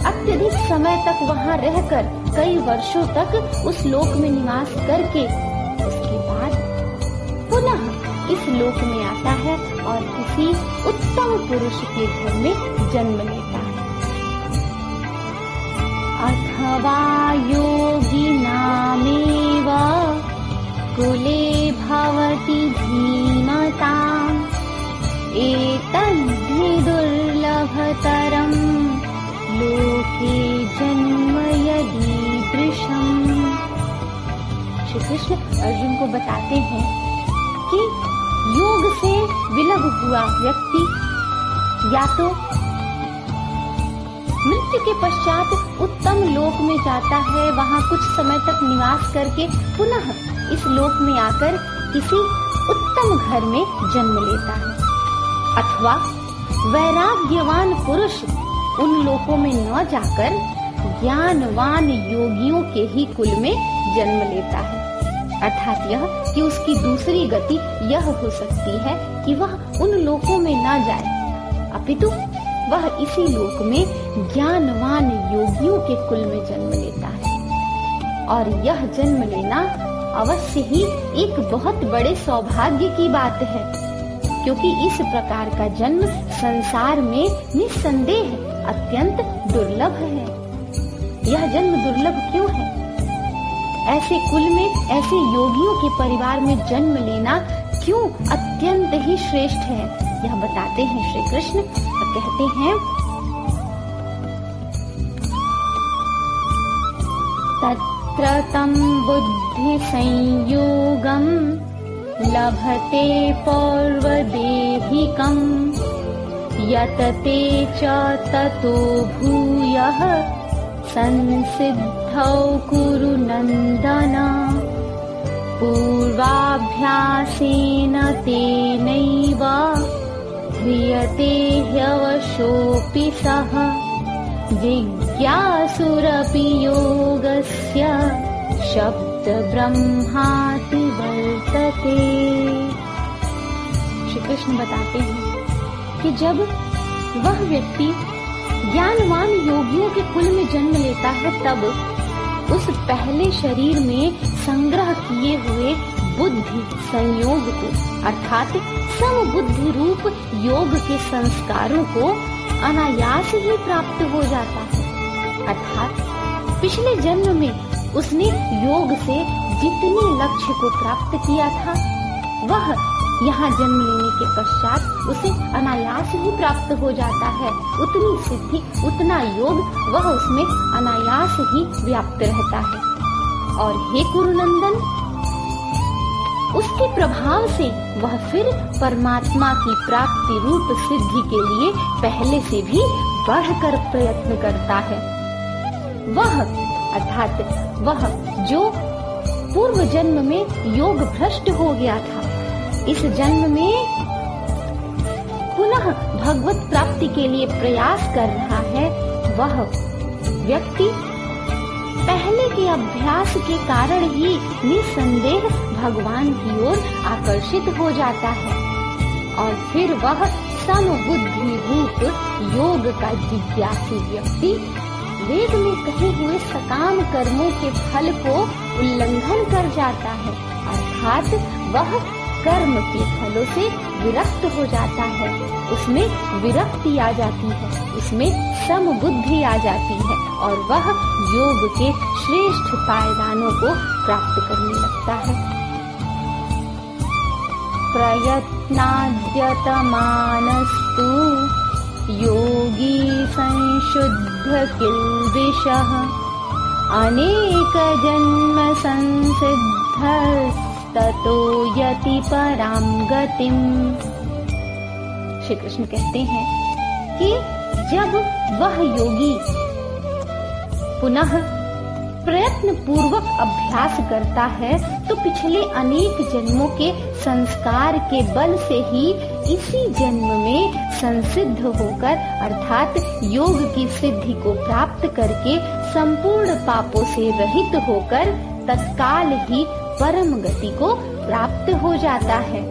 अत्यधिक समय तक वहाँ रहकर कई वर्षों तक उस लोक में निवास करके उसके बाद पुनः इस लोक में आता है और किसी उत्तम पुरुष के घर में जन्म लेता है। अथवा योगिनामेव कुले भवति धीमताम् एतद्धि दुर्लभतरम् लोके जन्म यदीदृशम्। श्री कृष्ण अर्जुन को बताते हैं कि योग से विलग हुआ व्यक्ति या तो मृत्यु के पश्चात उत्तम लोक में जाता है, वहाँ कुछ समय तक निवास करके पुनः इस लोक में आकर किसी उत्तम घर में जन्म लेता है, अथवा वैराग्यवान पुरुष उन लोकों में न जाकर ज्ञानवान योगियों के ही कुल में जन्म लेता है। अर्थात यह कि उसकी दूसरी गति यह हो सकती है कि वह उन लोकों में न जाए, अपितु वह इसी लोक में ज्ञानवान योगियों के कुल में जन्म लेता है। और यह जन्म लेना अवश्य ही एक बहुत बड़े सौभाग्य की बात है, क्योंकि इस प्रकार का जन्म संसार में निस्संदेह अत्यंत दुर्लभ है। यह जन्म दुर्लभ क्यों है? ऐसे कुल में, ऐसे योगियों के परिवार में जन्म लेना क्यों अत्यंत ही श्रेष्ठ है, यह बताते हैं श्री कृष्ण और कहते हैं तत्र तं बुद्धि संयोगं लभते पौर्वदेहिकम् यतते च ततो भूयः संसिद्धौ कुरु नन्दन पूर्वाभ्यासेन तेनैव ह्रियते ह्यवशोऽपि सः जिज्ञासुरपि योगस्य शब्दब्रह्माति वर्तते। श्री कृष्ण बताते हैं कि जब वह व्यक्ति ज्ञानवान योगियों के कुल में जन्म लेता है तब उस पहले शरीर में संग्रह किए हुए बुद्धि संयोग को अर्थात समबुद्धि रूप योग के संस्कारों को अनायास ही प्राप्त हो जाता है। अर्थात पिछले जन्म में उसने योग से जितने लक्ष्य को प्राप्त किया था वह यहाँ जन्म लेने के पश्चात उसे अनायास ही प्राप्त हो जाता है। उतनी सिद्धि उतना योग वह उसमें अनायास ही व्याप्त रहता है। और हे कुरुनंदन, उसके प्रभाव से वह फिर परमात्मा की प्राप्ति रूप सिद्धि के लिए पहले से भी बढ़कर प्रयत्न करता है। वह अर्थात वह जो पूर्व जन्म में योग भ्रष्ट हो गया था, इस जन्म में पुनः भगवत प्राप्ति के लिए प्रयास कर रहा है। वह व्यक्ति पहले के अभ्यास के कारण ही निसंदेह भगवान की ओर आकर्षित हो जाता है और फिर वह समबुद्धि रूप योग का जिज्ञासु व्यक्ति वेद में कहे हुए सकाम कर्मों के फल को उल्लंघन कर जाता है। अर्थात वह कर्म के फलों से विरक्त हो जाता है, उसमें विरक्ति आ जाती है, उसमें समबुद्धि आ जाती है और वह योग के श्रेष्ठ पायदानों को प्राप्त करने लगता है। प्रयत्नाद्यतमानस्तु योगी संशुद्ध किल्बिषः अनेक जन्म संसिद्धस्ततो यति परां गतिम्। श्री कृष्ण कहते हैं कि जब वह योगी पुनः प्रयत्न पूर्वक अभ्यास करता है तो पिछले अनेक जन्मों के संस्कार के बल से ही इसी जन्म में संसिद्ध होकर अर्थात योग की सिद्धि को प्राप्त करके संपूर्ण पापों से रहित होकर तत्काल ही परम गति को प्राप्त हो जाता है।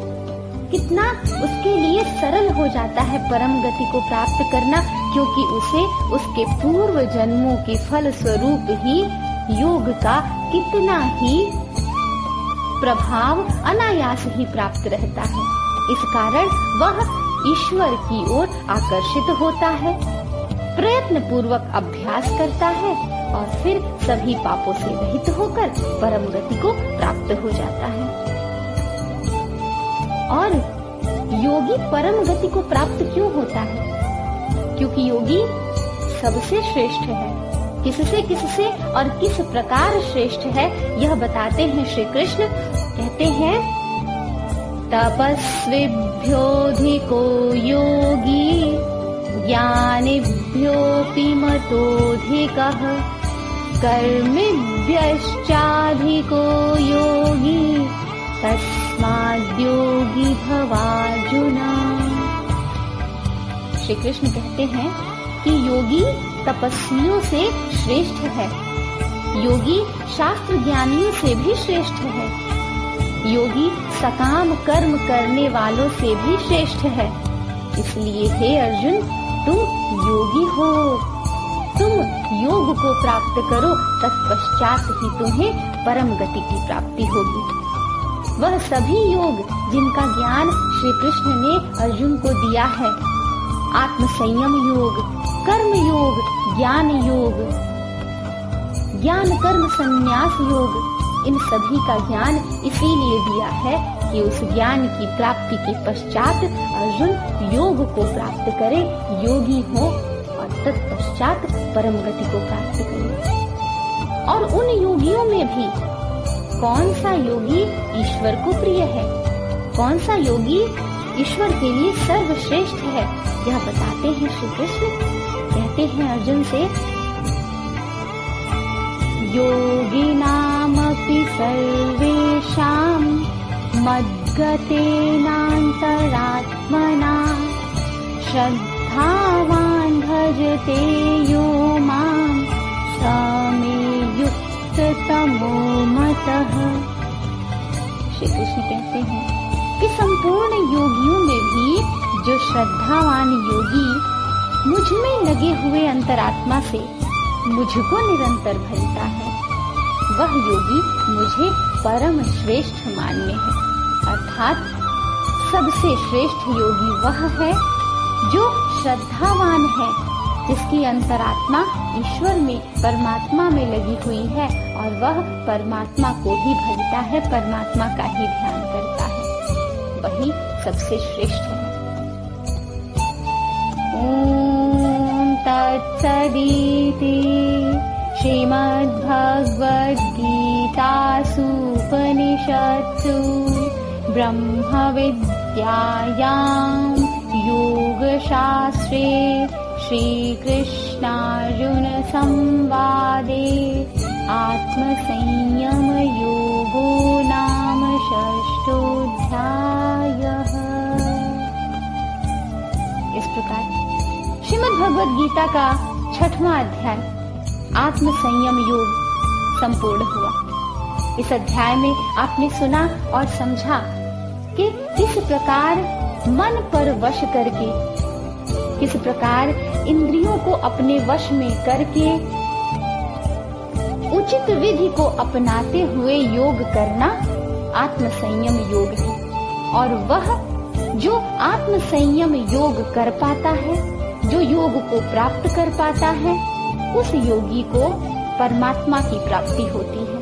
कितना उसके लिए सरल हो जाता है परम गति को प्राप्त करना, क्योंकि उसे उसके पूर्व जन्मों के फल स्वरूप ही योग का कितना ही प्रभाव अनायास ही प्राप्त रहता है। इस कारण वह ईश्वर की ओर आकर्षित होता है, प्रयत्न पूर्वक अभ्यास करता है और फिर सभी पापों से रहित होकर परम गति को प्राप्त हो जाता है। और योगी परम गति को प्राप्त क्यों होता है? क्योंकि योगी सबसे श्रेष्ठ है। किससे और किस प्रकार श्रेष्ठ है यह बताते हैं श्री कृष्ण। कहते हैं तपस्विभ्योऽधिको योगी ज्ञानिभ्योऽपि मतोऽधिकः कर्मिभ्यश्चाधिको योगी तस्माद्योगी भवार्जुन। श्री कृष्ण कहते हैं कि योगी तपस्वियों से श्रेष्ठ है, योगी शास्त्र ज्ञानियों से भी श्रेष्ठ है, योगी सकाम कर्म करने वालों से भी श्रेष्ठ है। इसलिए हे अर्जुन, तुम योगी हो, तुम योग को प्राप्त करो, तत्पश्चात ही तुम्हें परम गति की प्राप्ति होगी। वह सभी योग जिनका ज्ञान श्री कृष्ण ने अर्जुन को दिया है, आत्म संयम योग, कर्म योग, ज्ञान योग, ज्ञान कर्म संन्यास योग, इन सभी का ज्ञान इसीलिए दिया है कि उस ज्ञान की प्राप्ति के पश्चात अर्जुन योग को प्राप्त करे, योगी हो और तत्पश्चात परम गति को प्राप्त करे। और उन योगियों में भी कौन सा योगी ईश्वर को प्रिय है, कौन सा योगी ईश्वर के लिए सर्वश्रेष्ठ है, यह बताते हैं श्री कृष्ण। कहते हैं अर्जुन से योगिनामपि सर्वेषां मद्गतेनान्तरात्मना श्रद्धावान् भजते यो मां स मे युक्ततमो मतः। श्री कृष्ण कहते हैं कि संपूर्ण योगियों में भी जो श्रद्धावान योगी मुझ में लगे हुए अंतरात्मा से मुझको निरंतर भजता है, वह योगी मुझे परम श्रेष्ठ मान्य है। अर्थात सबसे श्रेष्ठ योगी वह है जो श्रद्धावान है, जिसकी अंतरात्मा ईश्वर में परमात्मा में लगी हुई है और वह परमात्मा को ही भजता है, परमात्मा का ही ध्यान करता है, वही सबसे श्रेष्ठ है। ओम तत्सदिति श्रीमद्भगवद्गीतासु उपनिषत्सु ब्रह्मविद्यायां योगशास्त्रे श्रीकृष्णार्जुन संवादे आत्मसंयम योगो नाम षष्ठोऽध्यायः। इस प्रकार श्रीमद् भगवद गीता का 6वां अध्याय आत्मसंयम योग संपूर्ण हुआ। इस अध्याय में आपने सुना और समझा कि किस प्रकार मन पर वश करके, किस प्रकार इंद्रियों को अपने वश में करके उचित विधि को अपनाते हुए योग करना आत्मसंयम योग है। और वह जो आत्मसंयम योग कर पाता है, जो योग को प्राप्त कर पाता है, उस योगी को परमात्मा की प्राप्ति होती है।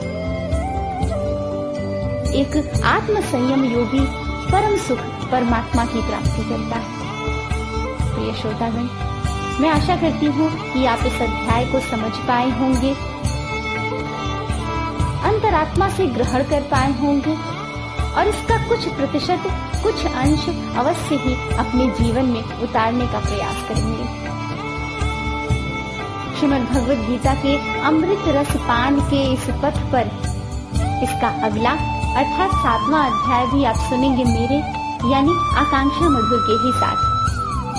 एक आत्मसंयम योगी परम सुख परमात्मा की प्राप्ति करता है। प्रिय श्रोतागण, मैं आशा करती हूँ कि आप इस अध्याय को समझ पाए होंगे, अंतरात्मा से ग्रहण कर पाए होंगे और इसका कुछ प्रतिशत, कुछ अंश अवश्य ही अपने जीवन में उतारने का प्रयास करेंगे। श्रीमद् भगवद गीता के अमृत रस पान के इस पथ पर इसका अगला अर्थात 7वां अध्याय भी आप सुनेंगे मेरे यानी आकांक्षा मधुर के ही साथ।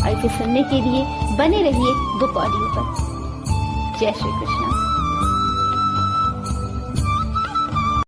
और इसे सुनने के लिए बने रहिए बुक ऑडियो पर। जय श्री कृष्ण।